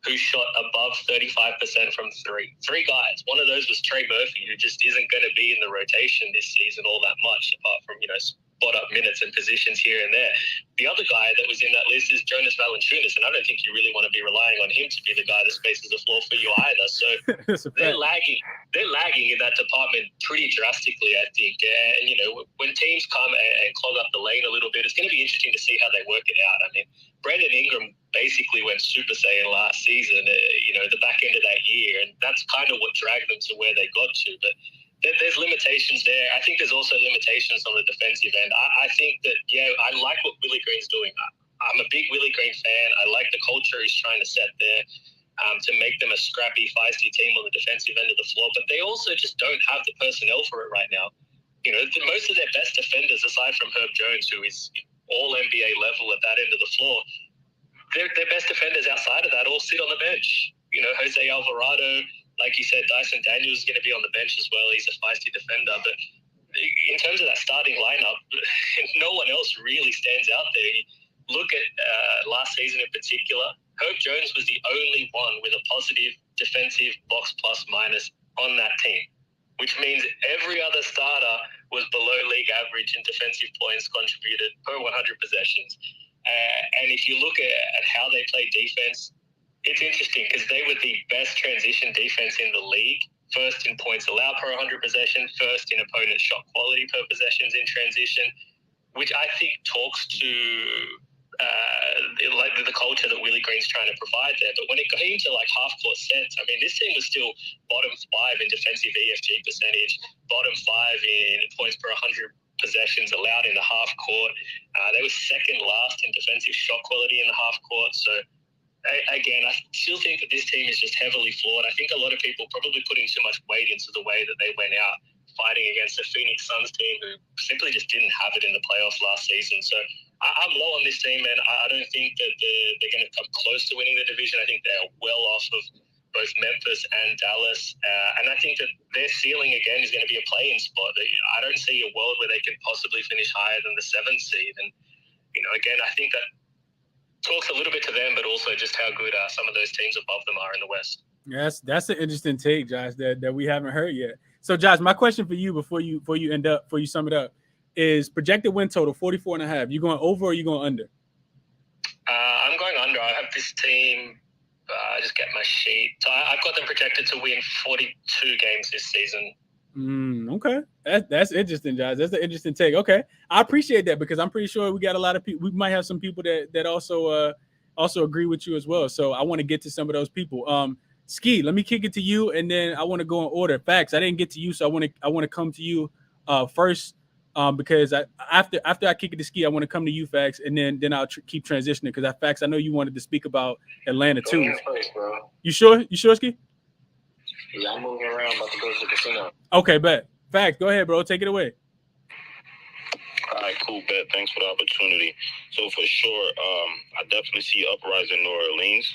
who shot above 35% from 3. 3 guys. One of those was Trey Murphy, who just isn't going to be in the rotation this season all that much, apart from, spot up minutes and positions here and there. The other guy that was in that list is Jonas Valanciunas, and I don't think you really want to be relying on him to be the guy that spaces the floor for you either. So they're lagging. They're lagging in that department pretty drastically, I think. And, when teams come and clog up the lane a little bit, it's going to be interesting to see how they work it out. I mean, Brandon Ingram basically went Super Saiyan last season, the back end of that year, and that's kind of what dragged them to where they got to. But there's limitations there. I think there's also limitations on the defensive end. I think that, I like what Willie Green's doing. I'm a big Willie Green fan. I like the culture he's trying to set there to make them a scrappy, feisty team on the defensive end of the floor. But they also just don't have the personnel for it right now. Most of their best defenders, aside from Herb Jones, who is all NBA level at that end of the floor, their best defenders outside of that all sit on the bench. Jose Alvarado, like you said, Dyson Daniels is going to be on the bench as well. He's a feisty defender. But in terms of that starting lineup, no one else really stands out there. You look at last season in particular, Herb Jones was the only one with a positive defensive box plus minus on that team, which means every other starter was below league average in defensive points contributed per 100 possessions. And if you look at how they play defense, it's interesting because they were the best transition defense in the league. First in points allowed per 100 possessions, first in opponent shot quality per possessions in transition, which I think talks to the culture that Willie Green's trying to provide there. But when it came to half-court sets, I mean, this team was still bottom 5 in defensive EFG percentage, bottom 5 in points per 100 possessions allowed in the half court. They were second last in defensive shot quality in the half court. So again, I still think that this team is just heavily flawed. I think a lot of people probably putting too much weight into the way that they went out fighting against the Phoenix Suns team, who simply just didn't have it in the playoffs last season. So I'm low on this team, and I don't think that they're going to come close to winning the division. I think they're well off of both Memphis and Dallas. And I think that their ceiling, again, is going to be a play-in spot. I don't see a world where they can possibly finish higher than the 7th seed. And, again, I think that talks a little bit to them, but also just how good some of those teams above them are in the West. Yes, that's an interesting take, Josh, that we haven't heard yet. So, Josh, my question for you before you sum it up is projected win total 44.5. You going over or you going under? I'm going under. I have this team. I just get my sheet. So I've got them projected to win 42 games this season. Okay, that's interesting, Josh. That's an interesting take. Okay, I appreciate that because I'm pretty sure we got a lot of people. We might have some people that also agree with you as well. So I want to get to some of those people. Ski, let me kick it to you, and then I want to go in order. Facts, I didn't get to you, so I want to come to you first. Because after I kick it to Ski, I want to come to you, Facts, and then I'll keep transitioning because Facts, I know you wanted to speak about Atlanta too. First, bro. You sure? You sure, Ski? Yeah, I'm moving around, about to go to the casino. Okay, bet. Facts, go ahead, bro. Take it away. All right, cool, bet. Thanks for the opportunity. So for sure, I definitely see uprise in New Orleans.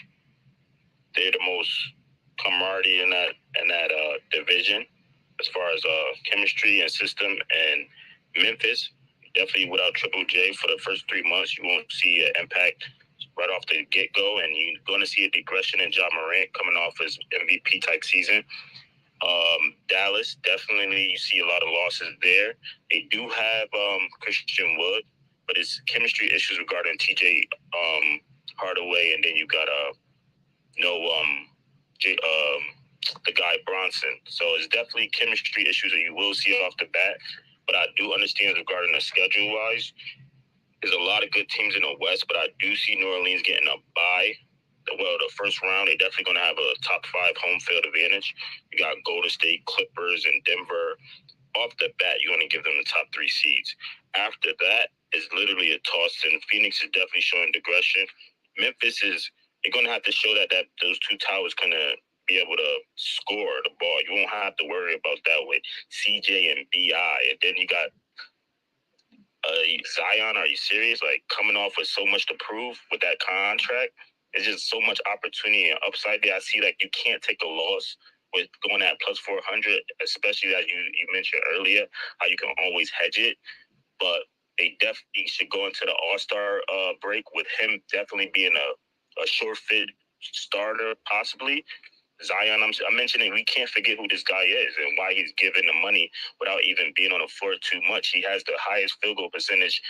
They're the most camaraderie in that division as far as chemistry and system. And Memphis, definitely without Triple J for the first 3 months, you won't see an impact right off the get-go, and you're going to see a digression in Ja Morant coming off his MVP-type season. Dallas, definitely you see a lot of losses there. They do have Christian Wood, but it's chemistry issues regarding TJ Hardaway, and then you got the guy Bronson. So it's definitely chemistry issues that you will see off the bat. But I do understand regarding the schedule-wise, there's a lot of good teams in the West, but I do see New Orleans getting a bye the first round, they're definitely going to have a top 5 home field advantage. You got Golden State, Clippers, and Denver. Off the bat, you're going to give them the top 3 seeds. After that is literally a toss, and Phoenix is definitely showing digression. Memphis you're going to have to show that those 2 towers going to be able to score the ball. You won't have to worry about that with CJ and BI. And then you got Zion. Are you serious? Like, coming off with so much to prove with that contract, it's just so much opportunity and upside there. I see like you can't take a loss with going at plus 400, especially as you mentioned earlier, how you can always hedge it. But they definitely should go into the All-Star break with him definitely being a short fit starter, possibly. Zion, I'm mentioning, we can't forget who this guy is and why he's given the money without even being on the floor too much. He has the highest field goal percentage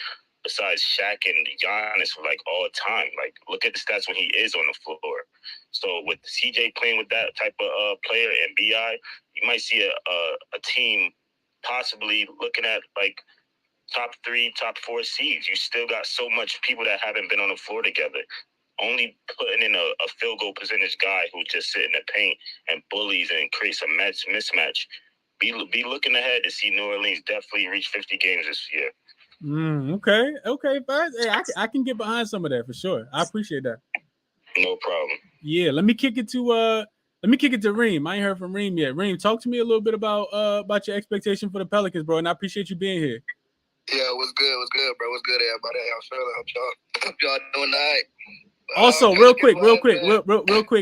besides Shaq and Giannis for like all time. Like, look at the stats when he is on the floor. So with CJ playing with that type of player and BI, you might see a team possibly looking at like top 3, top 4 seeds. You still got so much people that haven't been on the floor together. Only putting in a field goal percentage guy who just sit in the paint and bullies and creates a mismatch. Be looking ahead to see New Orleans definitely reach 50 games this year. Okay, but hey, I can get behind some of that for sure. I appreciate that. No problem. Yeah, let me kick it to Reem. I ain't heard from Reem yet. Reem, talk to me a little bit about your expectation for the Pelicans, bro. And I appreciate you being here. Yeah, what's good, bro? What's good, everybody? Hope y'all doing all right. Also, real quick,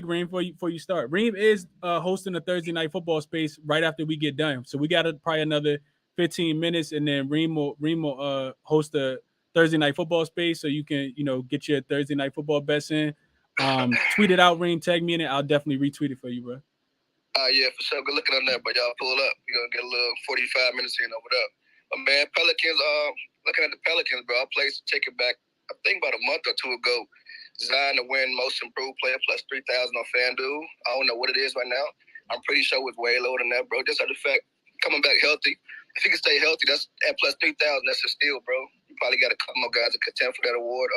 Reem, before you start. Reem is hosting a Thursday night football space right after we get done. So we got probably another 15 minutes, and then Reem will host a Thursday night football space, so you can get your Thursday night football bets in. Tweet it out, Reem. Tag me in it. I'll definitely retweet it for you, bro. Yeah, for sure. Good looking on that, but y'all pull up. We're gonna get a little 45 minutes here. What up? But man, Pelicans. Looking at the Pelicans, bro. I played to take it back. I think about a month or 2 ago. Zion to win most improved player plus 3,000 on FanDuel. I don't know what it is right now. I'm pretty sure it's way lower than that, bro. Just the fact coming back healthy. If he can stay healthy, that's at plus 3,000. That's a steal, bro. You probably got a couple more guys to contend for that award.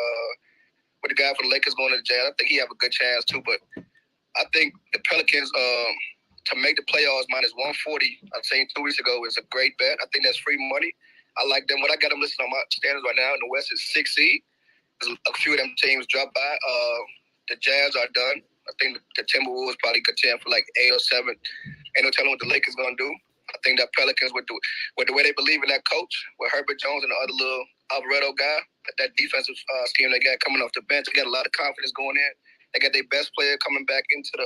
With the guy for the Lakers going to the Jazz, I think he have a good chance too. But I think the Pelicans to make the playoffs minus 140. I seen 2 weeks ago is a great bet. I think that's free money. I like them. What I got them listed on my standards right now in the West is 6 seed. A few of them teams dropped by. The Jazz are done. I think the Timberwolves probably contend for like 8 or 7. Ain't no telling what the Lakers gonna do. I think that Pelicans with the way they believe in that coach, with Herbert Jones and the other little Alvarado guy, that defensive scheme they got coming off the bench, they got a lot of confidence going in. They got their best player coming back into the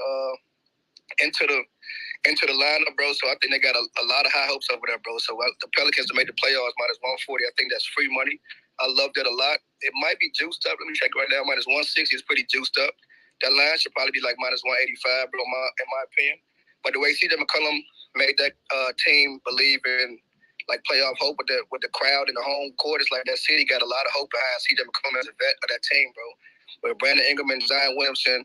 lineup, bro. So I think they got a lot of high hopes over there, bro. So the Pelicans to make the playoffs minus 140, I think that's free money. I love that a lot. It might be juiced up. Let me check right now. Minus 160 is pretty juiced up. That line should probably be like minus 185, bro, in my opinion. But the way CJ McCollum made that team believe in like playoff hope with the crowd in the home court, it's like that city got a lot of hope behind CJ McCollum as a vet of that team, bro. With Brandon Ingram and Zion Williamson,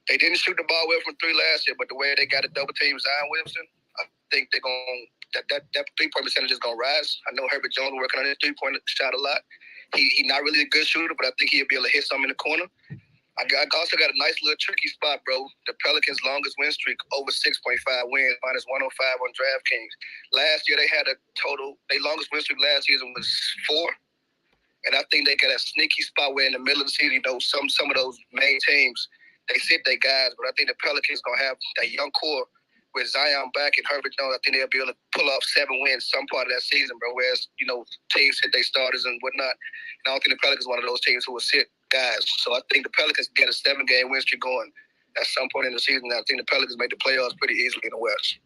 they didn't shoot the ball well from 3 last year, but the way they got a double team Zion Williamson, I think they're going that 3-point percentage is gonna rise. I know Herbert Jones working on his 3-point shot a lot. He not really a good shooter, but I think he'll be able to hit something in the corner. I also got a nice little tricky spot, bro. The Pelicans' longest win streak over 6.5 wins, minus 105 on DraftKings. Last year they had their longest win streak last season was 4. And I think they got a sneaky spot where in the middle of the season, some of those main teams, they sit their guys, but I think the Pelicans gonna have that young core with Zion back and Herbert Jones. I think they'll be able to pull off 7 wins some part of that season, bro. Whereas teams hit their starters and whatnot. And I don't think the Pelicans are one of those teams who will sit guys. So I think the Pelicans get a 7-game win streak going at some point in the season. I think the Pelicans made the playoffs pretty easily in the West.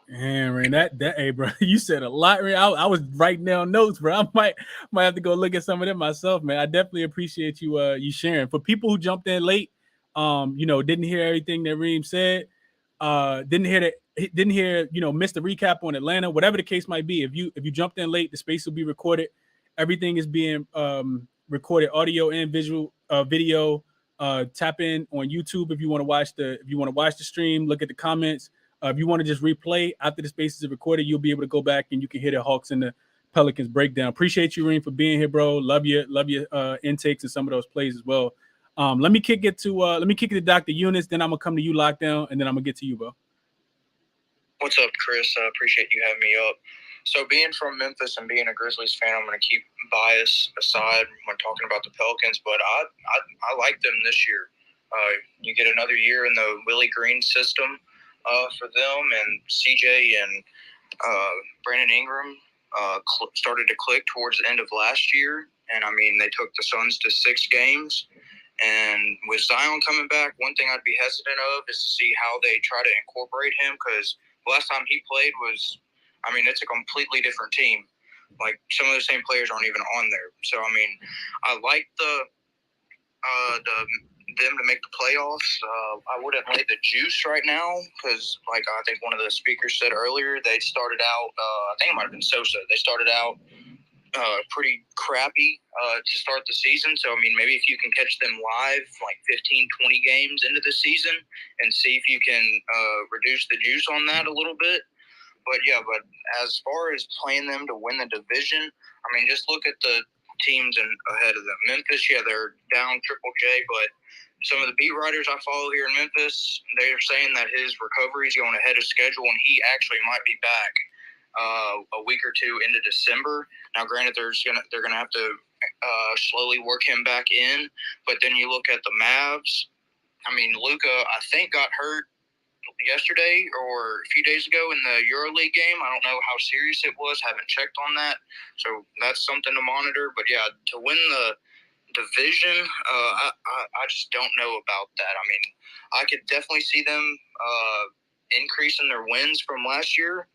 Man, that hey, bro, you said a lot. I was writing down notes, bro. I might have to go look at some of them myself, man. I definitely appreciate you sharing. For people who jumped in late, didn't hear everything that Reem said, didn't hear, missed the recap on Atlanta, whatever the case might be. If you jumped in late, the space will be recorded. Everything is being recorded, audio and visual, video. Tap in on YouTube if you want to watch the stream. Look at the comments. If you want to just replay after the space is recorded, you'll be able to go back and you can hear the Hawks and the Pelicans breakdown. Appreciate you, Reem, for being here, bro. Love your intakes and some of those plays as well. Let me kick it to Dr. Eunice, then I'm gonna come to you, Lockdown, and then I'm gonna get to you, bro. What's up, Chris? I appreciate you having me up. So being from Memphis and being a Grizzlies fan, I'm going to keep bias aside when talking about the Pelicans, but I like them this year. You get another year in the Willie Green system for them, and CJ and Brandon Ingram started to click towards the end of last year. And, I mean, they took the Suns to 6 games. And with Zion coming back, one thing I'd be hesitant of is to see how they try to incorporate him, because last time he played was, I mean, it's a completely different team. Like, some of the same players aren't even on there. So, I mean, I like them to make the playoffs. I wouldn't lay the juice right now because, like I think one of the speakers said earlier, they started out, I think it might have been Sosa, they started out pretty crappy to start the season. So, I mean, maybe if you can catch them live like 15, 20 games into the season and see if you can reduce the juice on that a little bit. But, yeah, but as far as playing them to win the division, I mean, just look at the teams ahead of them. Memphis, yeah, they're down Triple J, but some of the beat writers I follow here in Memphis, they're saying that his recovery is going ahead of schedule and he actually might be back a week or two into December. Now, granted, they're gonna have to slowly work him back in, but then you look at the Mavs. I mean, Luka, I think, got hurt yesterday or a few days ago in the EuroLeague game. I don't know how serious it was. Haven't checked on that, so that's something to monitor. But yeah, to win the division, I just don't know about that. I mean, I could definitely see them increasing their wins from last year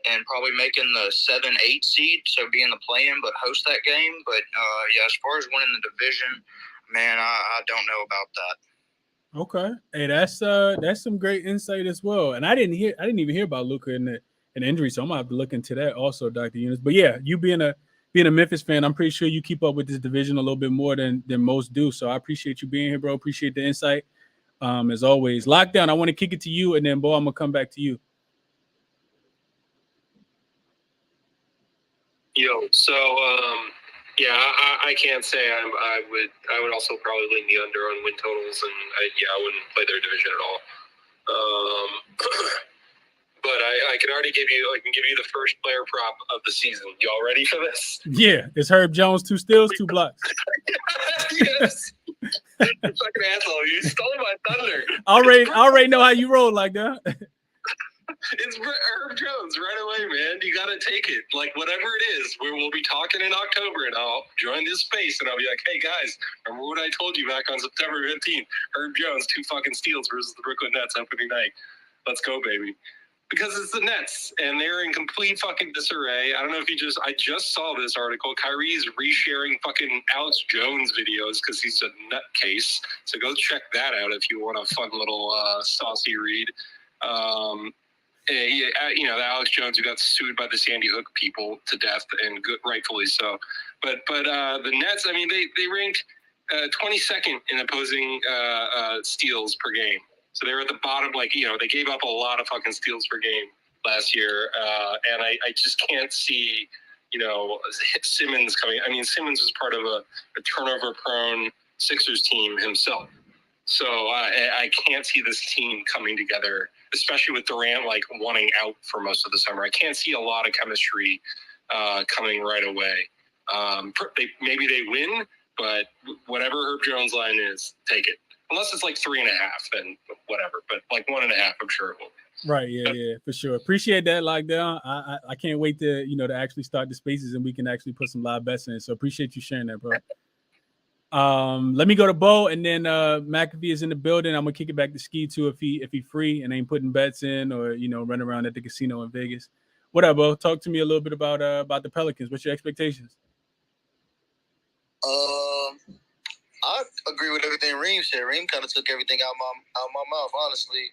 and probably making the 7-8 seed, so be in the play-in, but host that game. But yeah, as far as winning the division, man, I don't know about that. Okay, hey, that's some great insight as well. And I didn't even hear about Luka and the injury, so I'm gonna have to look into that also, Dr. Eunice. But yeah, you being a Memphis fan, I'm pretty sure you keep up with this division a little bit more than most do. So I appreciate you being here, bro. Appreciate the insight. As always, Lockdown, I want to kick it to you, and then Bo, I'm gonna come back to you. So yeah, I can't say I would also probably lean the under on win totals, and I wouldn't play their division at all. But I can already give you the first player prop of the season. Y'all ready for this? Yeah, it's Herb Jones, 2 steals, 2 blocks. Yes. Fucking asshole, you stole my thunder. I already know how you roll like that. It's Herb Jones right away, man. You got to take it. Like, whatever it is, we'll be talking in October, and I'll join this space, and I'll be like, hey, guys, remember what I told you back on September 15th? Herb Jones, 2 fucking steals versus the Brooklyn Nets opening night. Let's go, baby. Because it's the Nets, and they're in complete fucking disarray. I don't know if I just saw this article. Kyrie's resharing fucking Alex Jones videos because he's a nutcase. So go check that out if you want a fun little saucy read. The Alex Jones who got sued by the Sandy Hook people to death, and rightfully so. But the Nets, I mean, they ranked 22nd in opposing steals per game. So they were at the bottom, they gave up a lot of fucking steals per game last year. And I just can't see, Simmons coming. I mean, Simmons was part of a turnover-prone Sixers team himself. So I can't see this team coming together, especially with Durant, wanting out for most of the summer. I can't see a lot of chemistry coming right away. Maybe they win, but whatever Herb Jones' line is, take it. Unless it's 3.5, then whatever. But 1.5, I'm sure it will be. Right, yeah, for sure. Appreciate that, Lockdown. I can't wait to to actually start the spaces and we can actually put some live bets in. So appreciate you sharing that, bro. Let me go to Bo, and then McAfee is in the building. I'm gonna kick it back to Ski too if he free and ain't putting bets in or run around at the casino in Vegas. What up, Bo? Talk to me a little bit about the Pelicans. What's your expectations? I agree with everything Reem said. Reem kind of took everything out my mouth, honestly.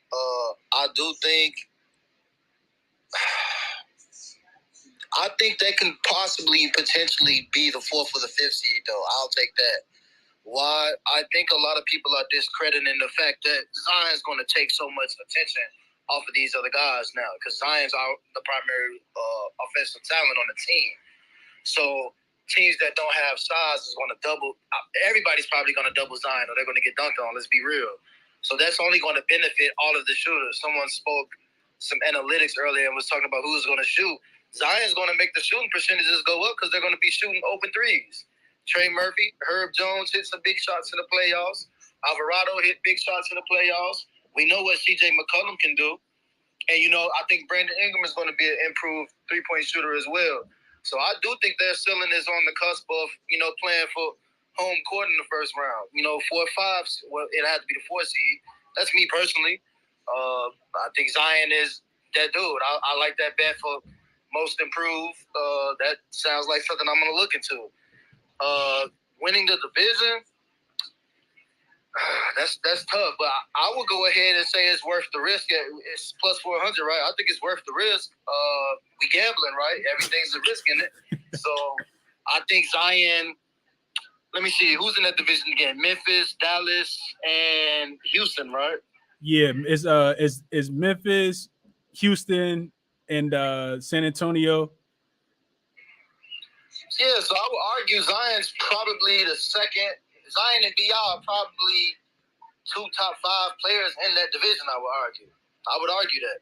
I do think they can potentially be the 4th or the 5th seed, though. I'll take that. Why? I think a lot of people are discrediting the fact that Zion's going to take so much attention off of these other guys now, because Zion's the primary offensive talent on the team. So teams that don't have size is going to double. Everybody's probably going to double Zion, or they're going to get dunked on. Let's be real. So that's only going to benefit all of the shooters. Someone spoke some analytics earlier and was talking about who's going to shoot. Zion's going to make the shooting percentages go up because they're going to be shooting open threes. Trey Murphy, Herb Jones hit some big shots in the playoffs. Alvarado hit big shots in the playoffs. We know what C.J. McCollum can do. And, I think Brandon Ingram is going to be an improved three-point shooter as well. So I do think their ceiling is on the cusp of, playing for home court in the first round. 4 or 5, well, it had to be the 4 seed. That's me personally. I think Zion is that dude. I like that bet for most improved. That sounds like something I'm going to look into. Winning the division, that's tough. But I would go ahead and say it's worth the risk. It's plus 400, right? I think it's worth the risk. We gambling, right? Everything's a risk in it. So I think Zion. Let me see who's in that division again. Memphis, Dallas, and Houston, right? Yeah, it's Memphis, Houston, and San Antonio. Yeah, so I would argue Zion's probably the second. Zion and BI are probably 2 top 5 players in that division, I would argue that.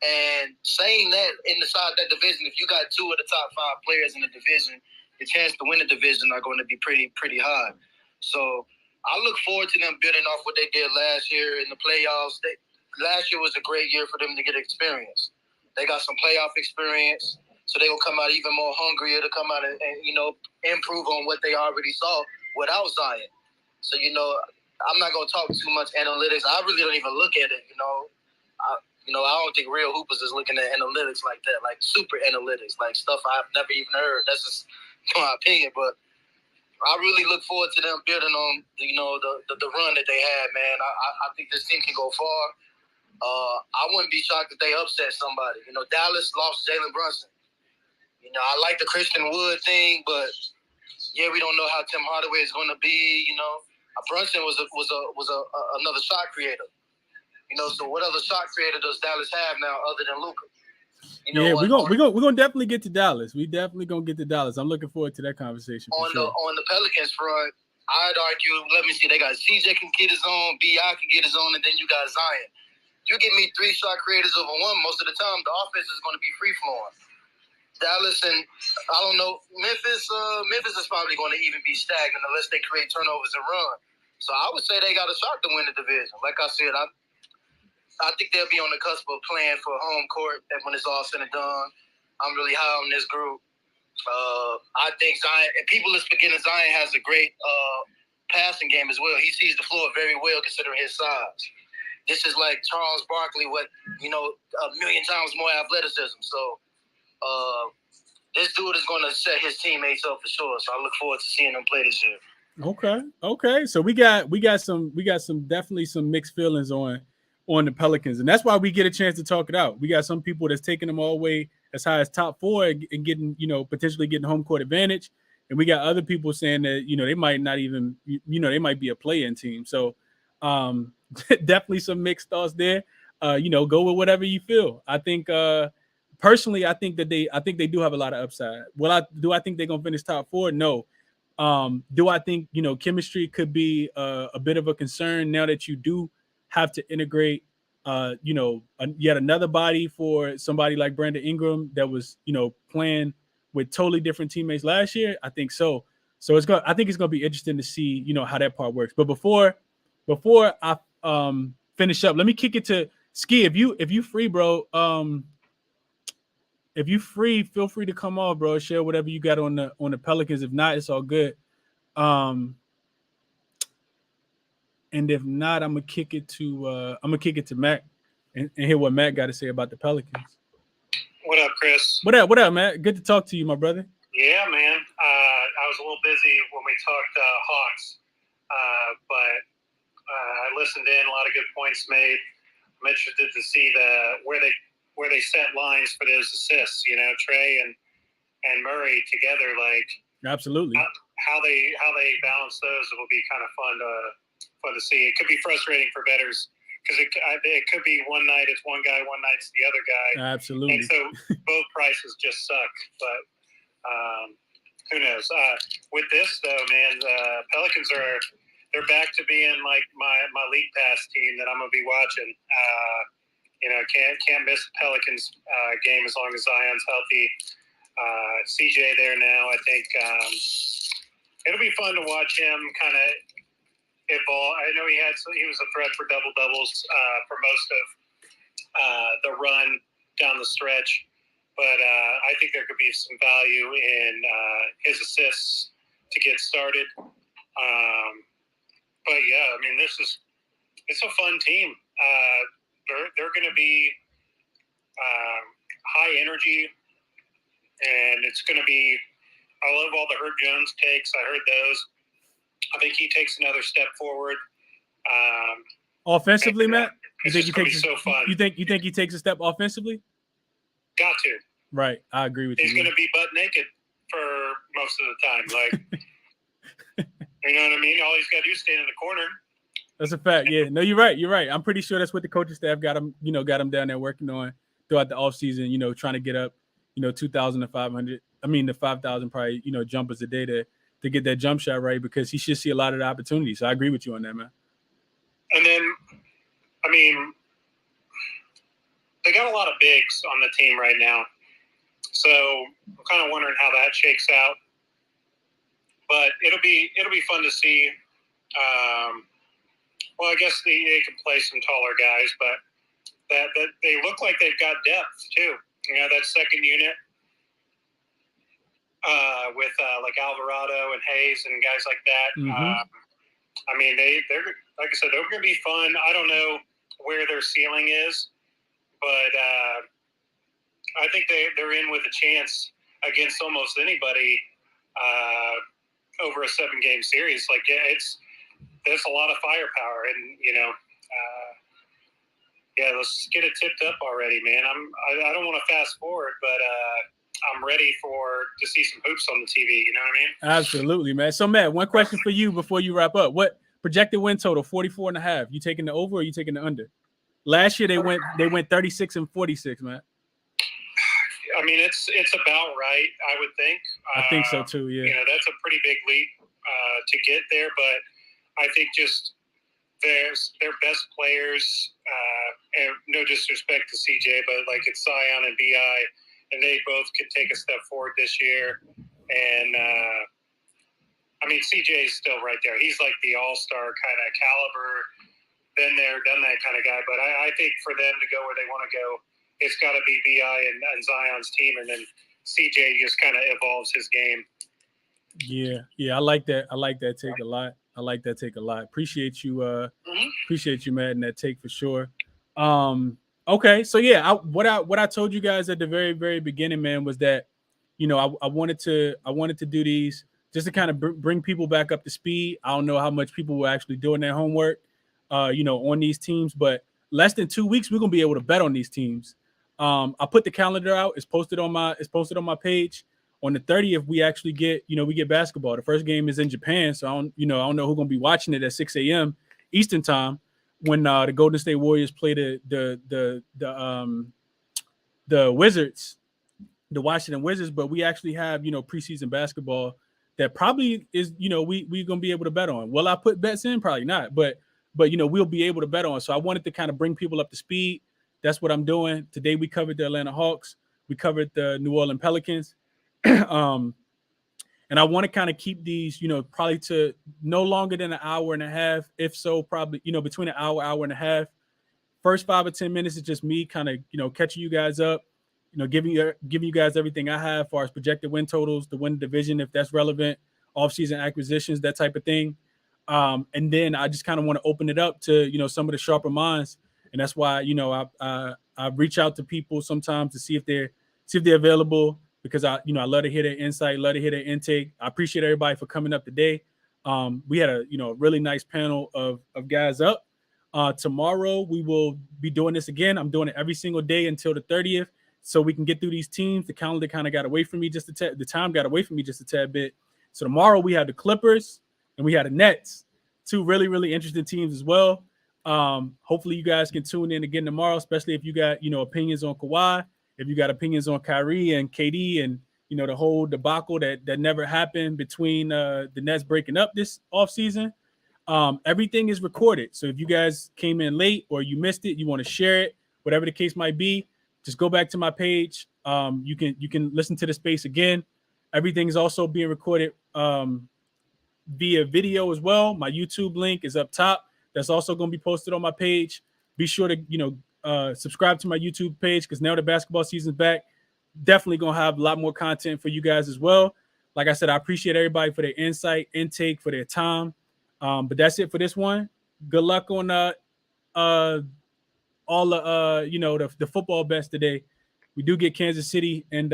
And saying that inside that division, if you got 2 of the top 5 players in the division, the chance to win the division are going to be pretty high. So I look forward to them building off what they did last year in the playoffs. Last year was a great year for them to get experience. They got some playoff experience, so they will come out even more hungrier to come out and improve on what they already saw without Zion. So, I'm not going to talk too much analytics. I really don't even look at it, I don't think real hoopers is looking at analytics like that, like super analytics, like stuff I've never even heard. That's just my opinion, but I really look forward to them building on, the run that they had, man. I think this team can go far. I wouldn't be shocked if they upset somebody. Dallas lost Jalen Brunson. I like the Christian Wood thing, but we don't know how Tim Hardaway is going to be. Brunson was another shot creator. So what other shot creator does Dallas have now other than Luka? We're gonna definitely get to Dallas. We definitely gonna get to Dallas. I'm looking forward to that conversation. On the Pelicans front, I'd argue. Let me see. They got CJ can get his own, Bi can get his own, and then you got Zion. You give me 3 shot creators over one. Most of the time, the offense is going to be free flowing. Dallas and I don't know Memphis. Memphis is probably going to even be stagnant unless they create turnovers and run. So I would say they got a shot to win the division. Like I said, I think they'll be on the cusp of playing for home court when it's all said and done. I'm really high on this group. I think Zion, and people are forgetting Zion has a great passing game as well. He sees the floor very well considering his size. This is like Charles Barkley with, a million times more athleticism. So this dude is going to set his teammates up for sure. So I look forward to seeing them play this year. Okay. So we got some definitely some mixed feelings on the Pelicans, and that's why we get a chance to talk it out. We got some people that's taking them all the way as high as top 4 and getting, potentially getting home court advantage, and we got other people saying that they might not even, they might be a play-in team. So definitely some mixed thoughts there. Go with whatever you feel. I think personally, I think they do have a lot of upside. Do I think they're gonna finish top 4? No. Do I think chemistry could be a bit of a concern now that you do have to integrate yet another body for somebody like Brandon Ingram that was playing with totally different teammates last year? I think so. So I think it's gonna be interesting to see how that part works. But before I finish up, let me kick it to Ski. If you free, bro. If you free, feel free to come on, bro. Share whatever you got on the Pelicans. If not, it's all good. And if not, I'm gonna kick it to Matt and hear what Matt got to say about the Pelicans. What up, Chris? What up, Matt? Good to talk to you, my brother. Yeah, man. I was a little busy when we talked Hawks, but I listened in. A lot of good points made. I'm interested to see where they set lines for those assists. Trey and Murray together, like absolutely. How they balance those, it will be kind of fun to see. It could be frustrating for bettors because it could be one night it's one guy, one night it's the other guy. Absolutely. And so both prices just suck. But who knows? With this though, man, Pelicans they're back to being like my league pass team that I'm gonna be watching. Can't miss the Pelicans game as long as Zion's healthy. CJ there now. I think it'll be fun to watch him kind of evolve. I know he was a threat for double doubles for most of the run down the stretch, but I think there could be some value in his assists to get started. But yeah, I mean, it's a fun team. They're going to be high energy, and it's going to be. I love all the Herb Jones takes. I heard those. I think he takes another step forward. Offensively, Matt, it's just going to be so fun. You think he takes a step offensively? Got to. Right, I agree with you. He's going to be butt naked for most of the time. Like, you know what I mean? All he's got to do is stand in the corner. That's a fact. Yeah, no, you're right. I'm pretty sure that's what the coaching staff got him down there working on throughout the offseason, trying to get up, 2,500. I mean, the 5,000 probably, jumpers a day to get that jump shot right, because he should see a lot of the opportunities. So I agree with you on that, man. And then, I mean, they got a lot of bigs on the team right now. So I'm kind of wondering how that shakes out. But it'll be fun to see. Well, I guess they can play some taller guys, but that they look like they've got depth too. That second unit with like Alvarado and Hayes and guys like that. Mm-hmm. I mean, they're like I said, they're going to be fun. I don't know where their ceiling is, but I think they're in with a chance against almost anybody over a 7-game series. Like there's a lot of firepower, and let's get it tipped up already, man. I don't want to fast forward, but I'm ready to see some hoops on the TV. You know what I mean? Absolutely, man. So, Matt, one question for you before you wrap up. What projected win total? 44.5. You taking the over or you taking the under? Last year they went 36 and 46, man. I mean, it's about right, I would think. I think so too. Yeah. That's a pretty big leap to get there, but I think just their best players, and no disrespect to CJ, but like it's Zion and BI, and they both could take a step forward this year. And I mean, CJ is still right there. He's like the all-star kind of caliber, been there, done that kind of guy. But I think for them to go where they want to go, it's got to be BI and Zion's team, and then CJ just kind of evolves his game. Yeah, I like that. I like that take a lot. Appreciate you, Matt, and that take for sure. Okay, so yeah, what I told you guys at the very, very beginning, man, was that I wanted to do these just to kind of bring people back up to speed. I don't know how much people were actually doing their homework, on these teams, but less than 2 weeks, we're gonna be able to bet on these teams. I put the calendar out. It's posted on my page. On the 30th, we actually get basketball. The first game is in Japan, so I don't know who's gonna be watching it at 6 a.m. Eastern time when the Golden State Warriors play the Wizards, the Washington Wizards. But we actually have preseason basketball that probably is we gonna be able to bet on. Will I put bets in? Probably not, but we'll be able to bet on. So I wanted to kind of bring people up to speed. That's what I'm doing today. We covered the Atlanta Hawks. We covered the New Orleans Pelicans. And I want to kind of keep these, probably to no longer than an hour and a half. If so, probably, between an hour and a half. First 5 or 10 minutes is just me kind of, catching you guys up, giving you guys everything I have as far as projected win totals, the win division, if that's relevant, offseason acquisitions, that type of thing. And then I just kind of want to open it up to, some of the sharper minds. And that's why, I reach out to people sometimes to see if they're available, because I love to hear their insight, love to hear their intake. I appreciate everybody for coming up today. We had a really nice panel of guys up. Tomorrow we will be doing this again. I'm doing it every single day until the 30th, so we can get through these teams. The calendar kind of got away from me the time got away from me just a tad bit. So tomorrow we have the Clippers and we have the Nets, two really, really interesting teams as well. Hopefully you guys can tune in again tomorrow, especially if you got opinions on Kawhi. If you got opinions on Kyrie and KD and you know, the whole debacle that never happened between the Nets breaking up this offseason. Everything is recorded. So if you guys came in late or you missed it, you want to share it, whatever the case might be, just go back to my page. You can listen to the space again. Everything is also being recorded via video as well. My YouTube link is up top. That's also going to be posted on my page. Be sure to subscribe to my YouTube page, because now the basketball season's back. Definitely going to have a lot more content for you guys as well. Like I said, I appreciate everybody for their insight, intake, for their time. But that's it for this one. Good luck on all the football bets today. We do get Kansas City and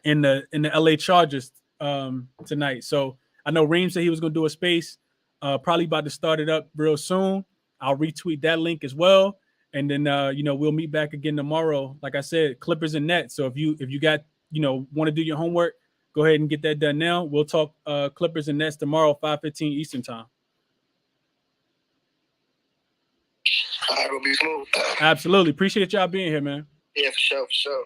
in the LA Chargers tonight. So I know Reem said he was going to do a space, probably about to start it up real soon. I'll retweet that link as well, and then we'll meet back again tomorrow. Like I said, Clippers and Nets. So if you got want to do your homework, go ahead and get that done now. We'll talk Clippers and Nets tomorrow, 5:15 Eastern time. All right, we'll be smooth. Absolutely. Appreciate y'all being here, man. Yeah, for sure, for sure.